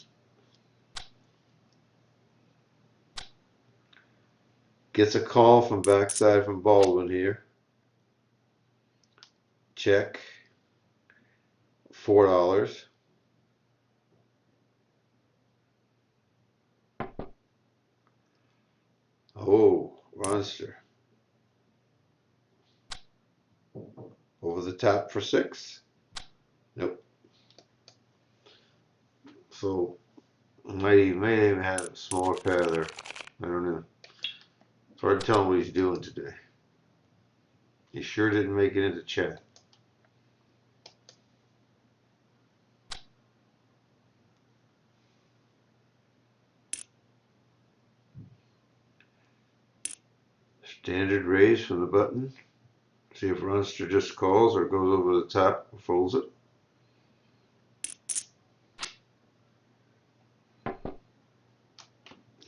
Gets a call from backside from Baldwin here. Check. $4. Oh, Ronster. Over the top for 6. Nope. So might even have a smaller pair there. I don't know. It's hard to tell him what he's doing today. He sure didn't make it into chat. Standard raise from the button. See if Ronster just calls or goes over the top or folds it. I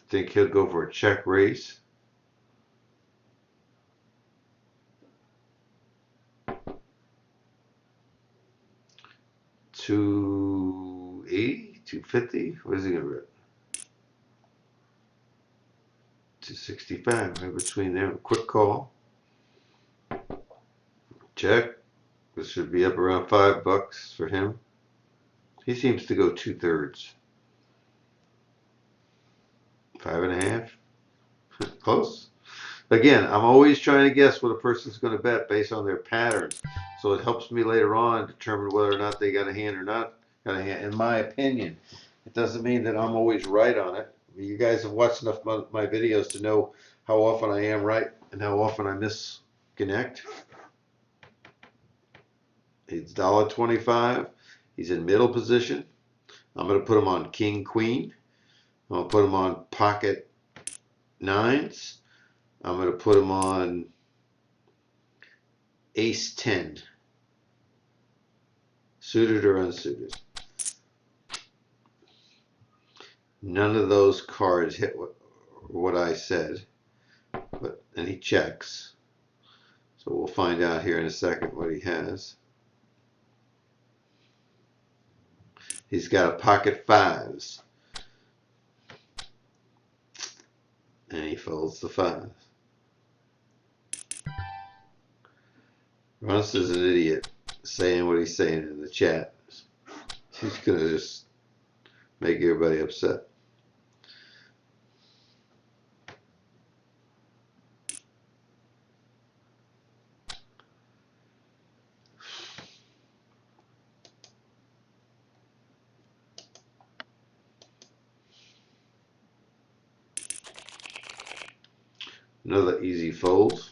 think he'll go for a check raise. $280, $250. What is he gonna bet? $265, right between there. Quick call. Check. This should be up around $5 for him. He seems to go 2/3. 5.5. Close. Again, I'm always trying to guess what a person's going to bet based on their patterns. So it helps me later on determine whether or not they got a hand or not got a hand. In my opinion, it doesn't mean that I'm always right on it. You guys have watched enough of my videos to know how often I am right and how often I misconnect. He's $1.25. He's in middle position. I'm going to put him on King Queen. I'm going to put him on pocket nines. I'm going to put him on Ace 10. Suited or unsuited. None of those cards hit what I said. And he checks. So we'll find out here in a second what he has. He's got a pocket fives. And he folds the 5. Russ is an idiot saying what he's saying in the chat. He's gonna just make everybody upset. Another easy fold.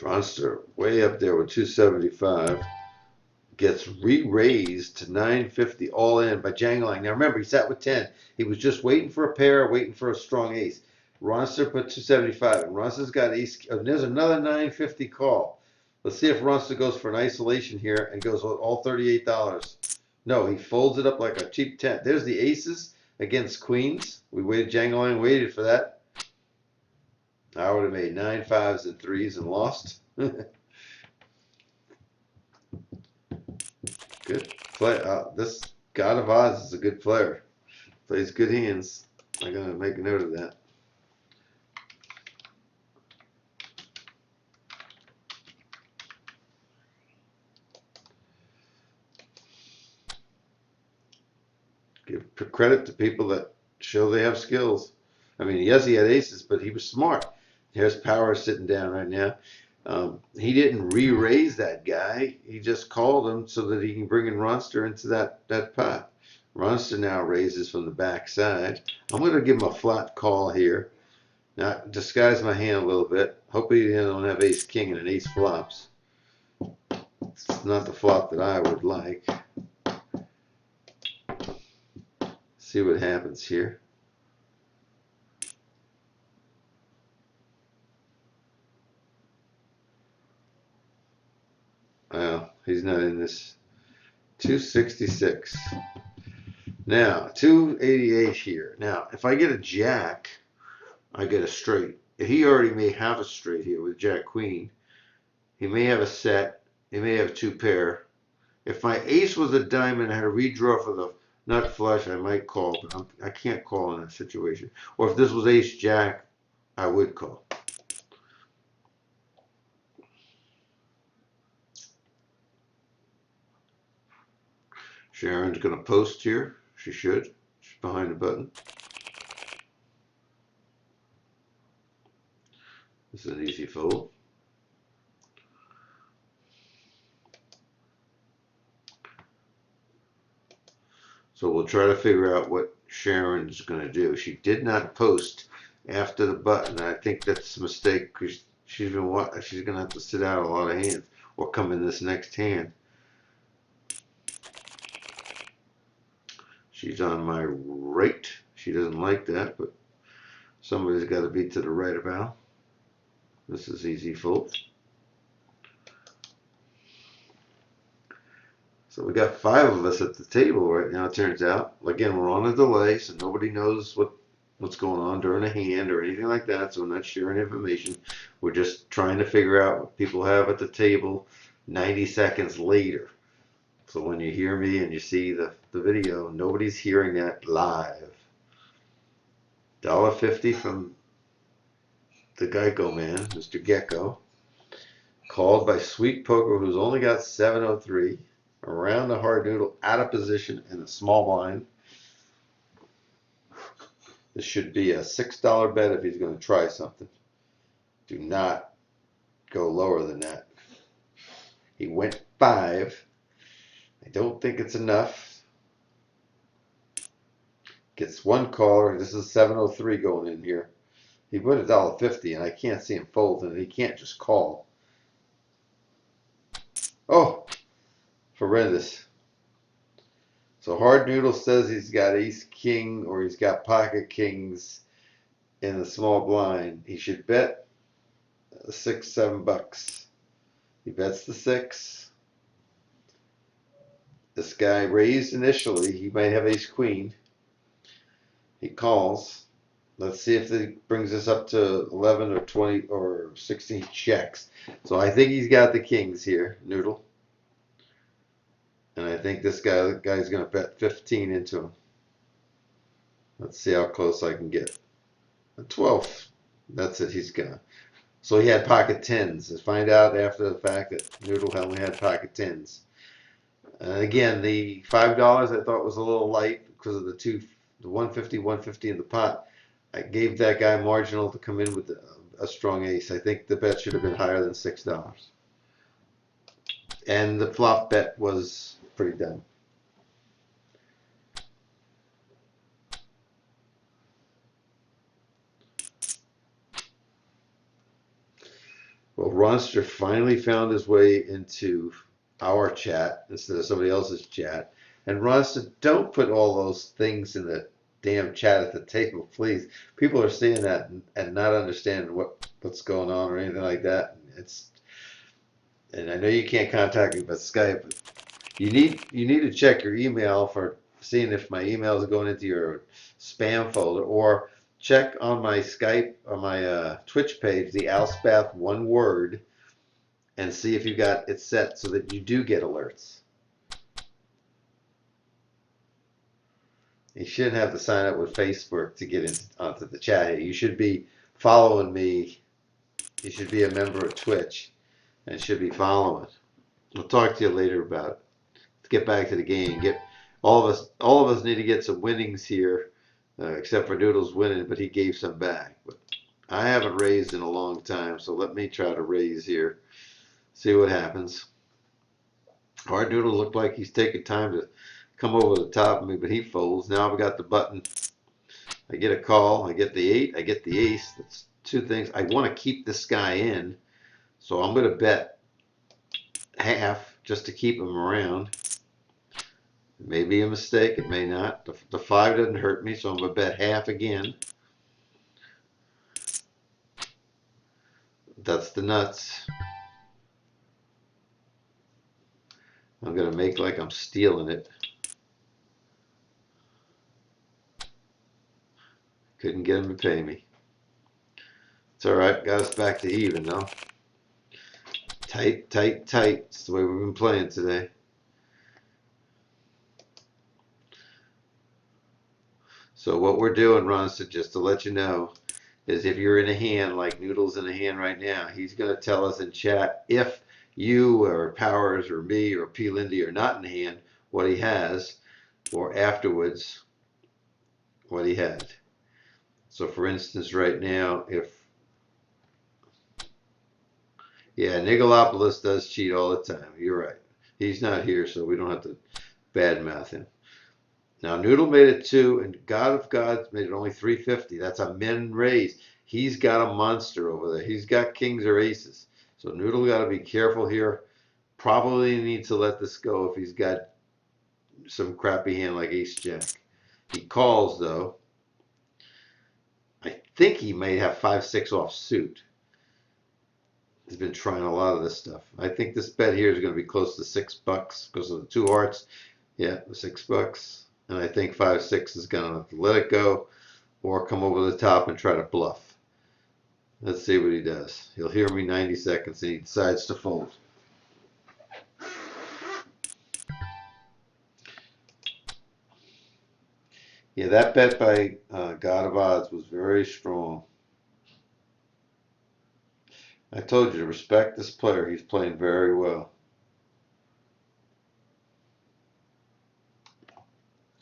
Monster way up there with 275. Gets re-raised to 950 all in by jangling. Now remember, he sat with 10. He was just waiting for a pair, waiting for a strong ace. Ronster put 275, and Ronster's got ace. And there's another 950 call. Let's see if Ronster goes for an isolation here and goes with all $38. No, he folds it up like a cheap 10. There's the aces against queens. We waited, jangling, waited for that. I would have made 9 5s and 3s and lost. Good play. This God of Oz is a good player. Plays good hands. I'm gonna make a note of that. Give credit to people that show they have skills. I mean, yes, he had aces, but he was smart. Here's Power sitting down right now. He didn't re-raise that guy. He just called him so that he can bring in Ronster into that pot. Ronster now raises from the backside. I'm going to give him a flat call here. Now, disguise my hand a little bit. Hopefully you don't have ace king and an ace flops. It's not the flop that I would like. See what happens here. Well, he's not in this. 266. Now, 288 here. Now, if I get a jack, I get a straight. He already may have a straight here with jack queen. He may have a set. He may have two pair. If my ace was a diamond, I had a redraw for the nut flush, I might call, but I can't call in that situation. Or if this was ace jack, I would call. Sharon's going to post here. She should. She's behind the button. This is an easy fold. So we'll try to figure out what Sharon's going to do. She did not post after the button. I think that's a mistake because she's going to have to sit out a lot of hands or come in this next hand. She's on my right. She doesn't like that, but somebody's got to be to the right of Al. This is easy fold. So we got 5 of us at the table right now, it turns out. Again, we're on a delay, so nobody knows what's going on during a hand or anything like that, so we're not sharing information. We're just trying to figure out what people have at the table 90 seconds later. So when you hear me and you see the video, nobody's hearing that live. $1.50 from the Geico man, Mr. Gecko. Called by Sweet Poker, who's only got 703. Around the hard noodle, out of position in the small blind. This should be a $6 bet if he's going to try something. Do not go lower than that. He went 5. I don't think it's enough. Gets one caller. This is 703 going in here. He put $1.50 and I can't see him folding. He can't just call. Oh, horrendous. So Hard Noodle says he's got ace king or he's got pocket kings in the small blind. He should bet $6-7. He bets the 6. This guy raised initially. He might have ace queen. He calls. Let's see if it brings us up to 11 or 20 or 16 checks. So I think he's got the kings here, Noodle. And I think this guy's going to bet 15 into him. Let's see how close I can get. A 12. That's it, he's gone. So he had pocket tens. Let's find out after the fact that Noodle only had pocket tens. And again, the $5 I thought was a little light because of the 150 in the pot. I gave that guy marginal to come in with a strong ace. I think the bet should have been higher than $6. And the flop bet was pretty dumb. Well, Ronster finally found his way into our chat instead of somebody else's chat. And Ronster, don't put all those things in the damn chat at the table, please. People are seeing that and not understanding what's going on or anything like that. And I know you can't contact me by Skype, but you need to check your email for seeing if my email is going into your spam folder, or check on my Skype on my Twitch page, the Spath one word, and see if you got it set so that you do get alerts. You shouldn't have to sign up with Facebook to get onto the chat. You should be following me. You should be a member of Twitch and should be following. I'll talk to you later about it. Let's get back to the game. All of us need to get some winnings here, except for Noodles winning, but he gave some back. But I haven't raised in a long time, so let me try to raise here. See what happens. Hard Noodle looked like he's taking time to come over the top of me, but he folds. Now I've got the button. I get a call. I get the 8. I get the ace. That's two things. I want to keep this guy in, so I'm going to bet half just to keep him around. It may be a mistake. It may not. The 5 doesn't hurt me, so I'm going to bet half again. That's the nuts. I'm going to make like I'm stealing it. Couldn't get him to pay me. It's all right. Got us back to even, though. Tight, tight, tight. It's the way we've been playing today. So what we're doing, Ronson, just to let you know, is if you're in a hand, like Noodle's in a hand right now, he's going to tell us in chat if you or Powers or me or P. Lindy are not in the hand, what he has, or afterwards, what he had. So for instance, right now, Nicolopoulos does cheat all the time. You're right. He's not here, so we don't have to badmouth him. Now Noodle made it 2, and God of Gods made it only 350. That's a min raise. He's got a monster over there. He's got kings or aces. So Noodle got to be careful here. Probably needs to let this go if he's got some crappy hand like ace jack. He calls though. I think he may have 5-6 off suit. He's been trying a lot of this stuff. I think this bet here is going to be close to $6 because of the 2 hearts. Yeah, the $6. And I think 5-6 is going to have to let it go or come over the top and try to bluff. Let's see what he does. He'll hear me 90 seconds and he decides to fold. Yeah, that bet by God of Odds was very strong. I told you to respect this player. He's playing very well.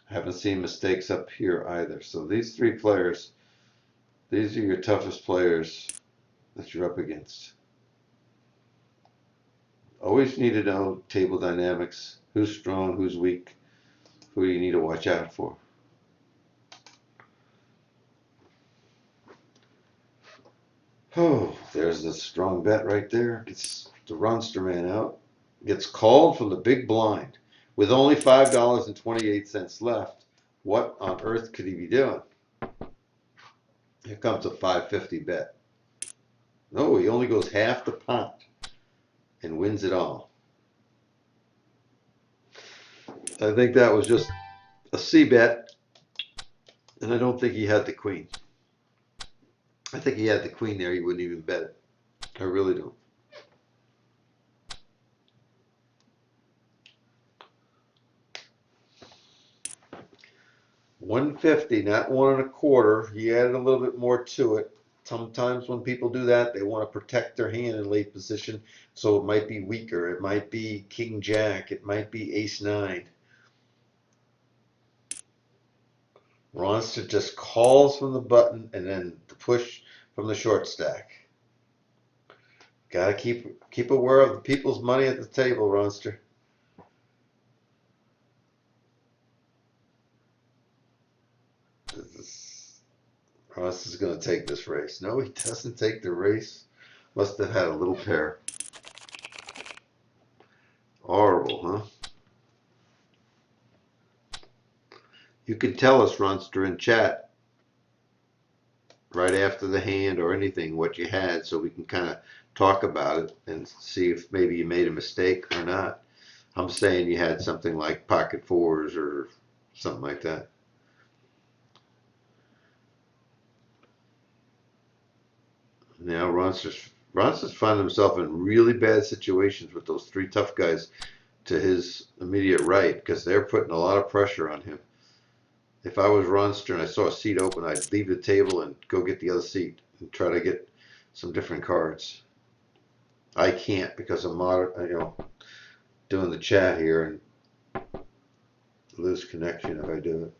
Haven't seen mistakes up here either. So these 3 players, these are your toughest players that you're up against. Always need to know table dynamics. Who's strong, who's weak, who you need to watch out for. Oh, there's the strong bet right there. Gets the Runster man out. Gets called from the big blind with only $5.28 left. What on earth could he be doing? Here comes a 550 bet. No, he only goes half the pot and wins it all. I think that was just a C bet, and I don't think he had the queen. I think he had the queen there, he wouldn't even bet it. I really don't. $150, not 1 1/4. He added a little bit more to it. Sometimes when people do that, they want to protect their hand in late position, so it might be weaker. It might be King Jack. It might be Ace 9. Ronster just calls from the button and then the push from the short stack. Gotta keep aware of the people's money at the table, Ronster. Ross is going to take this race. No, he doesn't take the race. Must have had a little pair. Horrible, huh? You can tell us, Ronster, in chat right after the hand or anything what you had, so we can kind of talk about it and see if maybe you made a mistake or not. I'm saying you had something like pocket fours or something like that. Now Ronster's finding himself in really bad situations with those three tough guys to his immediate right because they're putting a lot of pressure on him. If I was Ronster and I saw a seat open, I'd leave the table and go get the other seat and try to get some different cards. I can't because I'm doing the chat here and lose connection if I do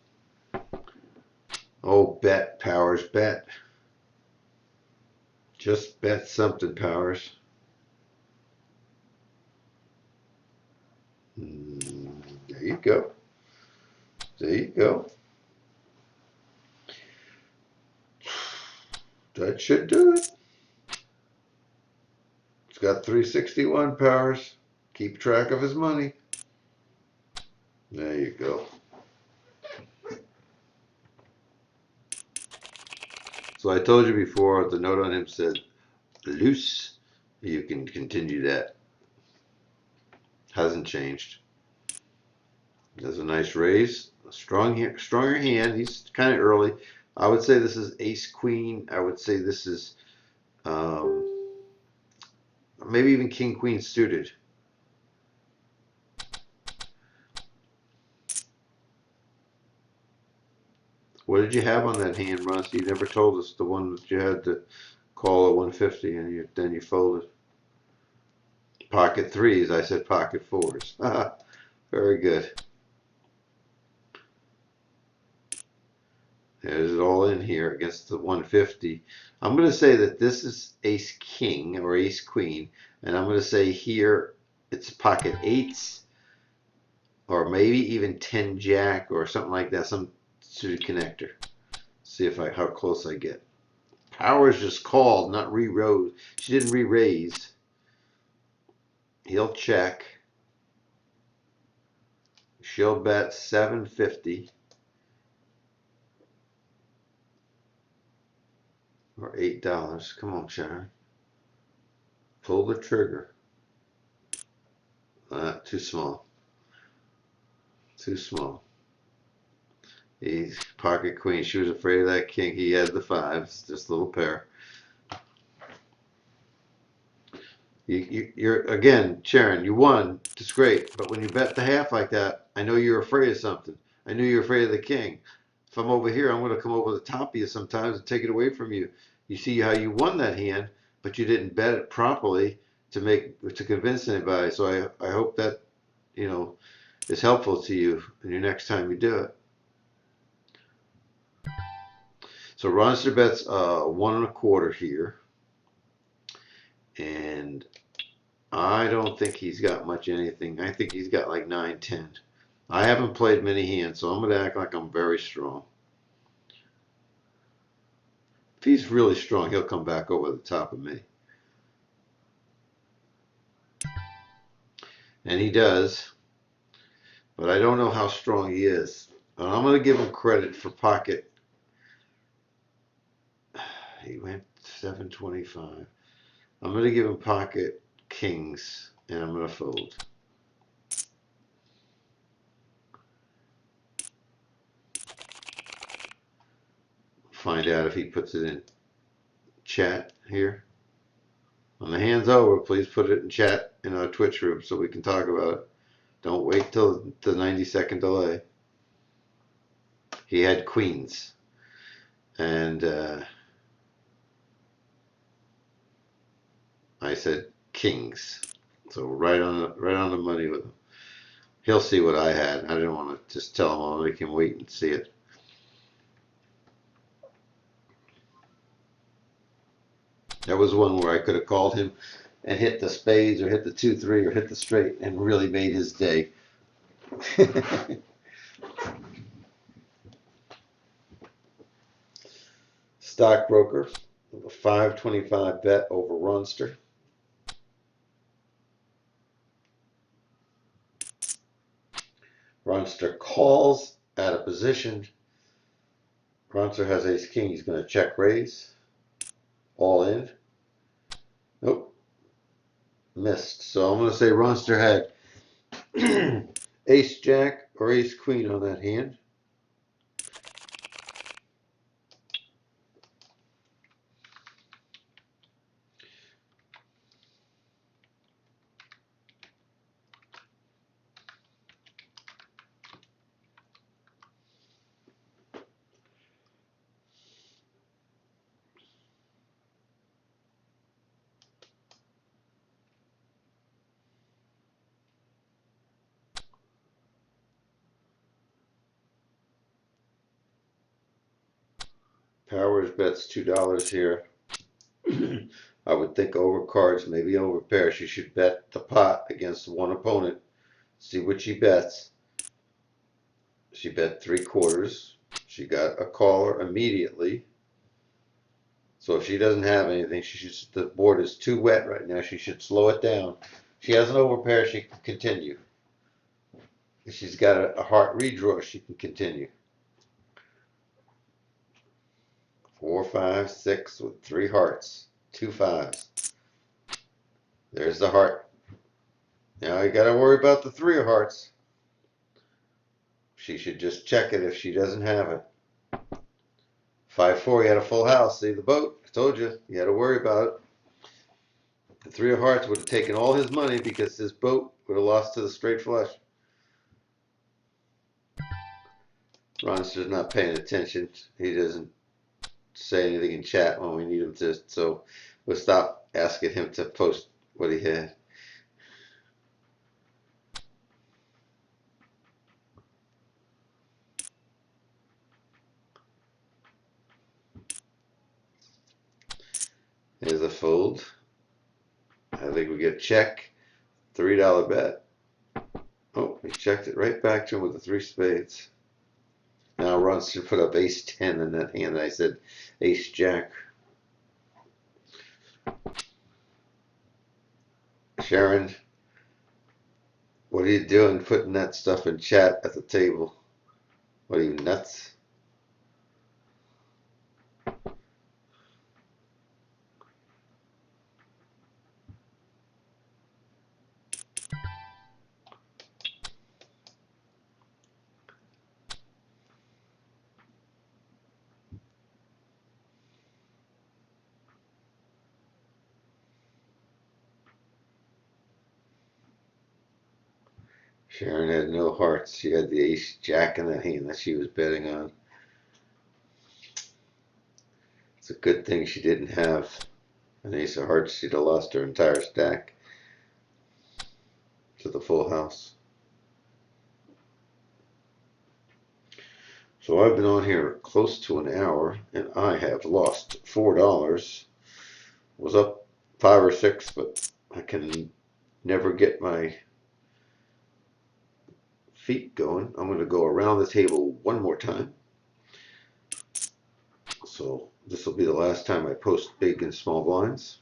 it. Oh, bet, Powers, bet. Just bet something, Powers. There you go. There you go. That should do it. It's got 361 Powers. Keep track of his money. There you go. So I told you before, the note on him said loose. You can continue that. Hasn't changed. There's a nice raise. A stronger hand. He's kind of early. I would say this is ace queen. I would say this is maybe even king queen suited. What did you have on that hand, Russ? You never told us the one that you had to call at 150 and then you folded. Pocket threes. I said pocket fours. Very good. There's it all in here against the 150. I'm going to say that this is ace king or ace queen, and I'm going to say here it's pocket eights or maybe even 10 jack or something like that, some suited connector. See if how close I get. Powers just called, not re-rose. She didn't re-raise. He'll check. She'll bet 750. Or $8. Come on, Sharon. Pull the trigger. Too small. Too small. He's pocket queen. She was afraid of that king. He had the fives. Just a little pair. You're again, Sharon. You won. It's great. But when you bet the half like that, I know you're afraid of something. I knew you're afraid of the king. If I'm over here, I'm going to come over the top of you sometimes and take it away from you. You see how you won that hand, but you didn't bet it properly to convince anybody. So I hope that is helpful to you in your next time you do it. So Ronster bets 1 1/4 here, and I don't think he's got much anything. I think he's got like 9, 10. I haven't played many hands, so I'm going to act like I'm very strong. If he's really strong, he'll come back over the top of me. And he does, but I don't know how strong he is. And I'm going to give him credit for pocket. He went 725. I'm going to give him pocket kings, and I'm going to fold. Find out if he puts it in chat here. When the hand's over, please put it in chat in our Twitch room so we can talk about it. Don't wait till the 90-second delay. He had queens. And I said kings. So right on the money with him. He'll see what I had. I didn't want to just tell him. I'll make him wait and see it. There was one where I could have called him and hit the spades or hit the 2-3 or hit the straight and really made his day. Stockbroker, a 525 bet over Ronster. Ronster calls out of position. Ronster has ace king. He's going to check raise. All in. Nope. Missed. So I'm going to say Ronster had ace jack or ace queen on that hand. Powers bets $2 here. I would think over cards, maybe over pairs. She should bet the pot against one opponent. See what she bets. She bet 3/4. She got a caller immediately. So if she doesn't have anything, the board is too wet right now. She should slow it down. She has an overpair, she can continue. If she's got a heart redraw, she can continue. 4, 5, 6 with 3 hearts, 2 5s. There's the heart. Now you got to worry about the 3 of hearts. She should just check it if she doesn't have it. 5-4, you had a full house. See the boat? I told you, you had to worry about it. The 3 of hearts would have taken all his money because his boat would have lost to the straight flush. Ronster's not paying attention. He doesn't say anything in chat when we need him to, so we'll stop asking him to post what he had. There's a fold. I think we get a check. $3 bet. Oh, he checked it right back to him with the 3 spades. Now Ronster put up ace 10 in that hand. I said ace jack. Sharon, what are you doing putting that stuff in chat at the table? What are you, nuts? Sharon had no hearts. She had the ace jack in the hand that she was betting on. It's a good thing she didn't have an ace of hearts. She'd have lost her entire stack to the full house. So I've been on here close to an hour and I have lost $4. Was up 5 or 6, but I can never get my feet going. I'm going to go around the table one more time. So this will be the last time I post big and small blinds.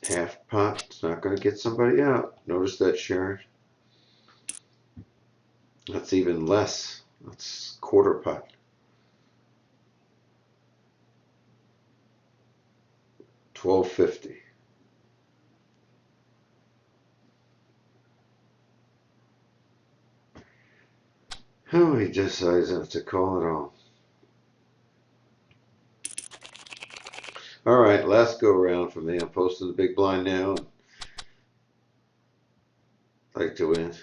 Half pot, it's not going to get somebody out. Notice that, Sharon. That's even less. That's quarter pot. 12.50. Oh, he decides to call it all. All right, last go around for me. I'm posting the big blind now. I'd like to win.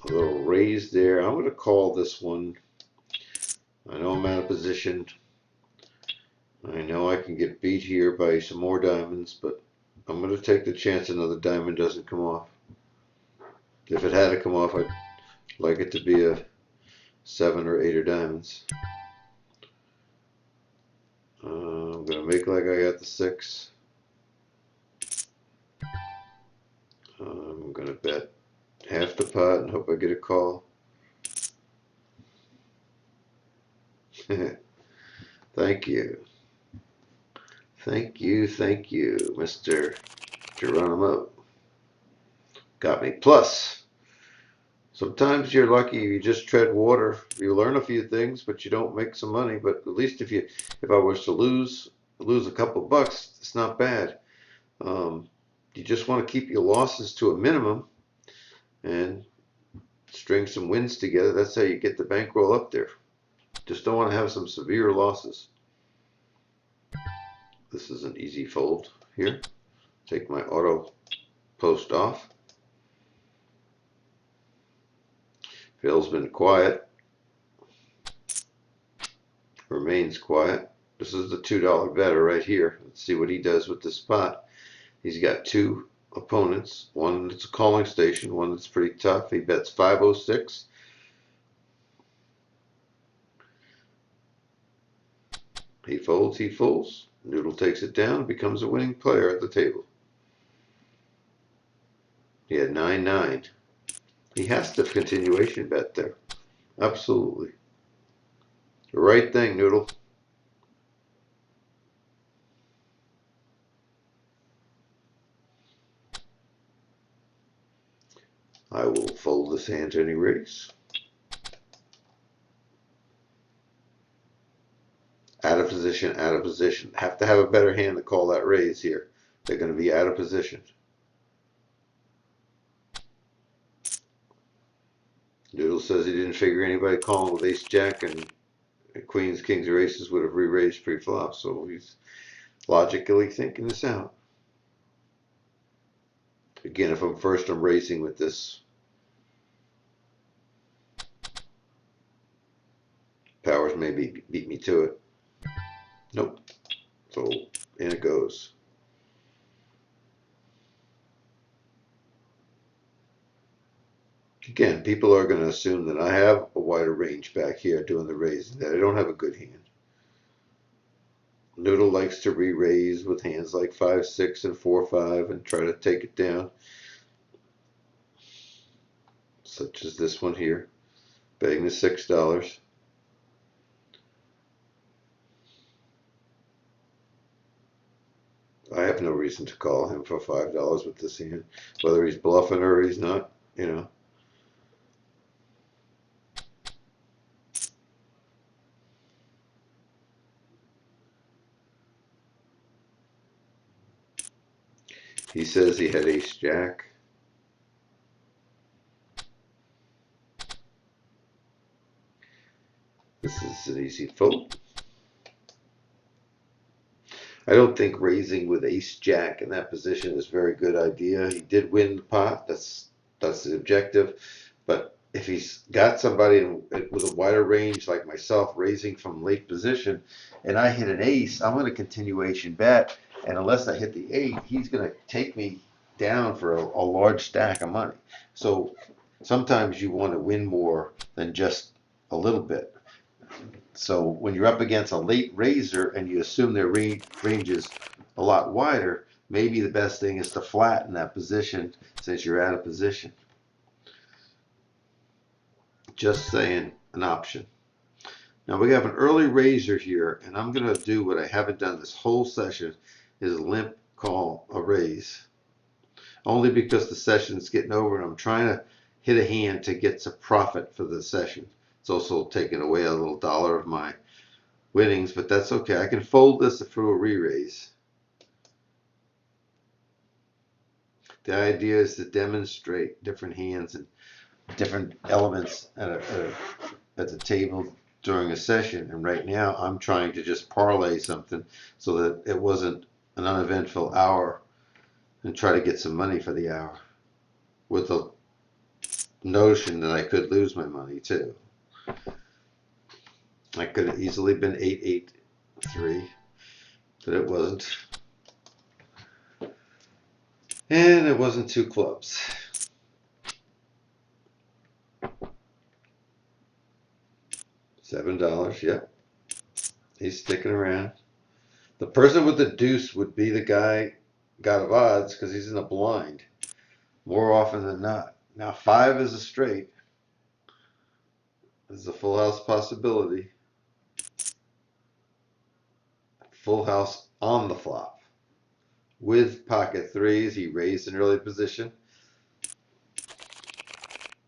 A little raise there. I'm going to call this one. I know I'm out of position. I know I can get beat here by some more diamonds, but I'm going to take the chance another diamond doesn't come off. If it had to come off, I'd like it to be a 7 or 8 of diamonds. I'm going to make like I got the 6. I'm going to bet half the pot and hope I get a call. Thank you. Thank you, Mr. Geronimo. Got me. Plus, sometimes you're lucky you just tread water. You learn a few things, but you don't make some money. But at least if I was to lose a couple bucks, it's not bad. You just want to keep your losses to a minimum and string some wins together. That's how you get the bankroll up there. Just don't want to have some severe losses. This is an easy fold here. Take my auto post off. Phil's been quiet. Remains quiet. This is the $2 better right here. Let's see what he does with this pot. He's got 2 opponents. One that's a calling station, one that's pretty tough. He bets 506. He folds, he folds. Noodle takes it down and becomes a winning player at the table. He had 9-9. He has to continuation bet there. Absolutely. The right thing, Noodle. I will fold this hand to any raise. Out of position, out of position. Have to have a better hand to call that raise here. They're going to be out of position. Noodle says he didn't figure anybody calling with ace jack and queens, kings, or aces would have re-raised pre-flop, so he's logically thinking this out. Again, if I'm first, I'm racing with this. Powers may beat me to it. Nope. So in it goes. Again, people are going to assume that I have a wider range back here doing the raising, that I don't have a good hand. Noodle likes to re-raise with hands like 5-6 and 4-5 and try to take it down. Such as this one here, betting the $6. I have no reason to call him for $5 with this hand, whether he's bluffing or he's not, you know. He says he had ace jack. This is an easy fold. I don't think raising with ace jack in that position is a very good idea. He did win the pot. That's the objective. But if he's got somebody with a wider range like myself raising from late position and I hit an ace, I'm going to continuation bet. And unless I hit the 8, he's going to take me down for a large stack of money. So sometimes you want to win more than just a little bit. So when you're up against a late raiser and you assume their range is a lot wider, maybe the best thing is to flatten that position since you're out of position. Just saying, an option. Now we have an early raiser here, and I'm going to do what I haven't done this whole session, is limp call a raise. Only because the session's getting over and I'm trying to hit a hand to get some profit for the session. It's also taking away a little dollar of my winnings, but that's okay. I can fold this through a re-raise. The idea is to demonstrate different hands and different elements at the table during a session. And right now I'm trying to just parlay something so that it wasn't an uneventful hour and try to get some money for the hour with the notion that I could lose my money too. I could have easily been 8-8-3, but it wasn't. And it wasn't two clubs. $7, yep. He's sticking around. The person with the deuce would be the guy got of odds because he's in a blind more often than not. Now 5 is a straight. There's a full house possibility. Full house on the flop. With pocket threes, he raised an early position.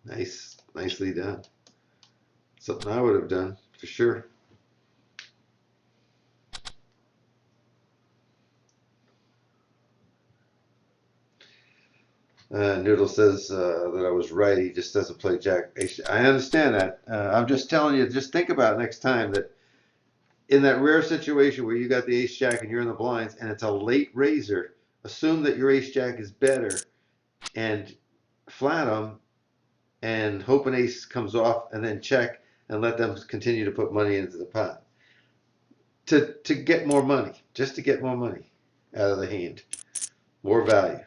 Nicely done. Something I would have done for sure. Noodle says that I was right. He just doesn't play Jack. I understand that. I'm just telling you, just think about it next time that in that rare situation where you got the ace jack and you're in the blinds and it's a late raiser, assume that your ace jack is better and flat them and hope an ace comes off and then check and let them continue to put money into the pot to get more money, just to get more money out of the hand, more value.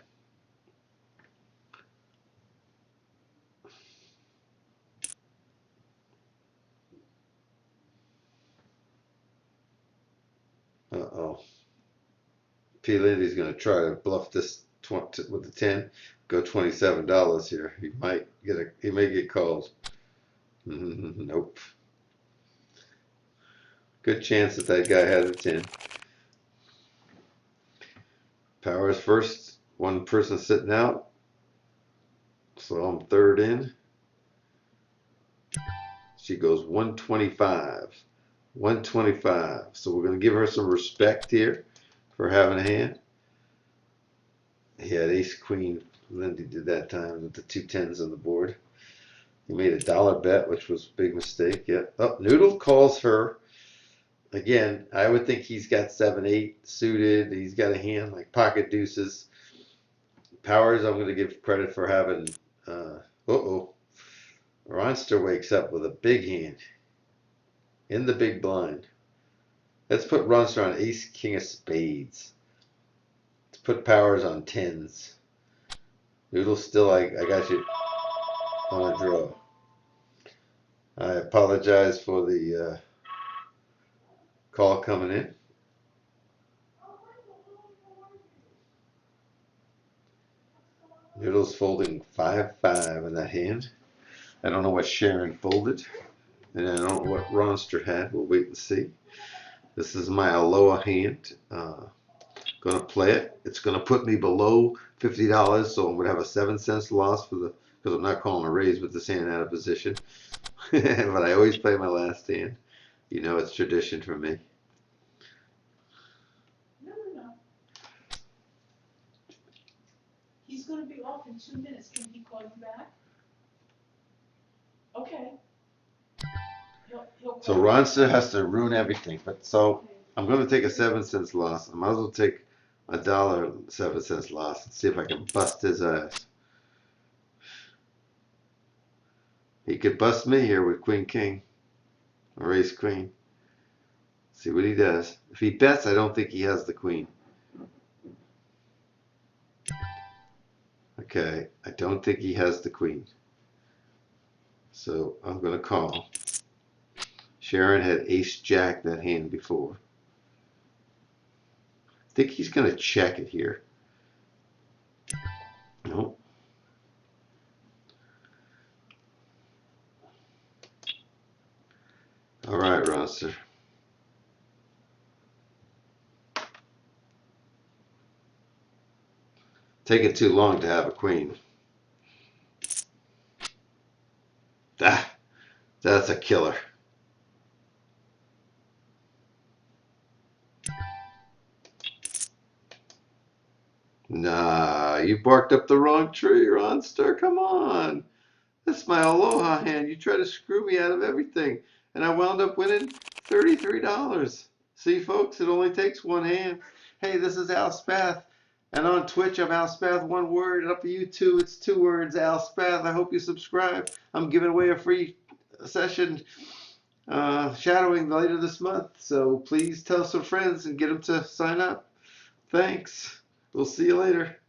Uh-oh. P. Lindy's going to try to bluff this with the 10, go $27 here. He may get called. Nope. Good chance that guy had a 10. Powers first. One person sitting out. So I'm third in. She goes 125. 125. So we're going to give her some respect here for having a hand. He had ace queen. Lindy did that time with the 2 10s on the board. He made $1 bet, which was a big mistake. Yeah. Oh, Noodle calls her. Again, I would think he's got 7-8 suited. He's got a hand like pocket deuces. Powers, I'm going to give credit for having. Ronster wakes up with a big hand in the big blind. Let's put Ronster on ace king of spades. Let's put Powers on 10s. Noodle still, I got you on a draw. I apologize for the call coming in. Noodle's folding 5-5 in that hand. I don't know what Sharon folded, and I don't know what Ronster had. We'll wait and see. This is my Aloha hand. Gonna play it. It's gonna put me below $50, so I'm gonna have a 7-cent loss because I'm not calling a raise with this hand out of position. But I always play my last hand. You know it's tradition for me. No. He's going to be off in 2 minutes. Can he call you back? Okay. He'll So Ronster has to ruin everything. But so I'm going to take a 7-cent loss. I might as well take $1 7-cent loss and see if I can bust his ass. He could bust me here with Queen King or Ace Queen. See what he does. If he bets, I don't think he has the queen. Okay, I don't think he has the queen. So I'm going to call. Sharon had ace jack that hand before. I think he's going to check it here. Nope. All right, Ronster. Taking too long to have a queen. That's a killer. Nah, You barked up the wrong tree, Ronster. Come on. That's my aloha hand. You try to screw me out of everything. And I wound up winning $33. See, folks, it only takes one hand. Hey, this is Al Spath. And on Twitch, I'm Al Spath, one word. And up to YouTube, it's two words, Al Spath. I hope you subscribe. I'm giving away a free session shadowing later this month. So please tell some friends and get them to sign up. Thanks. We'll see you later.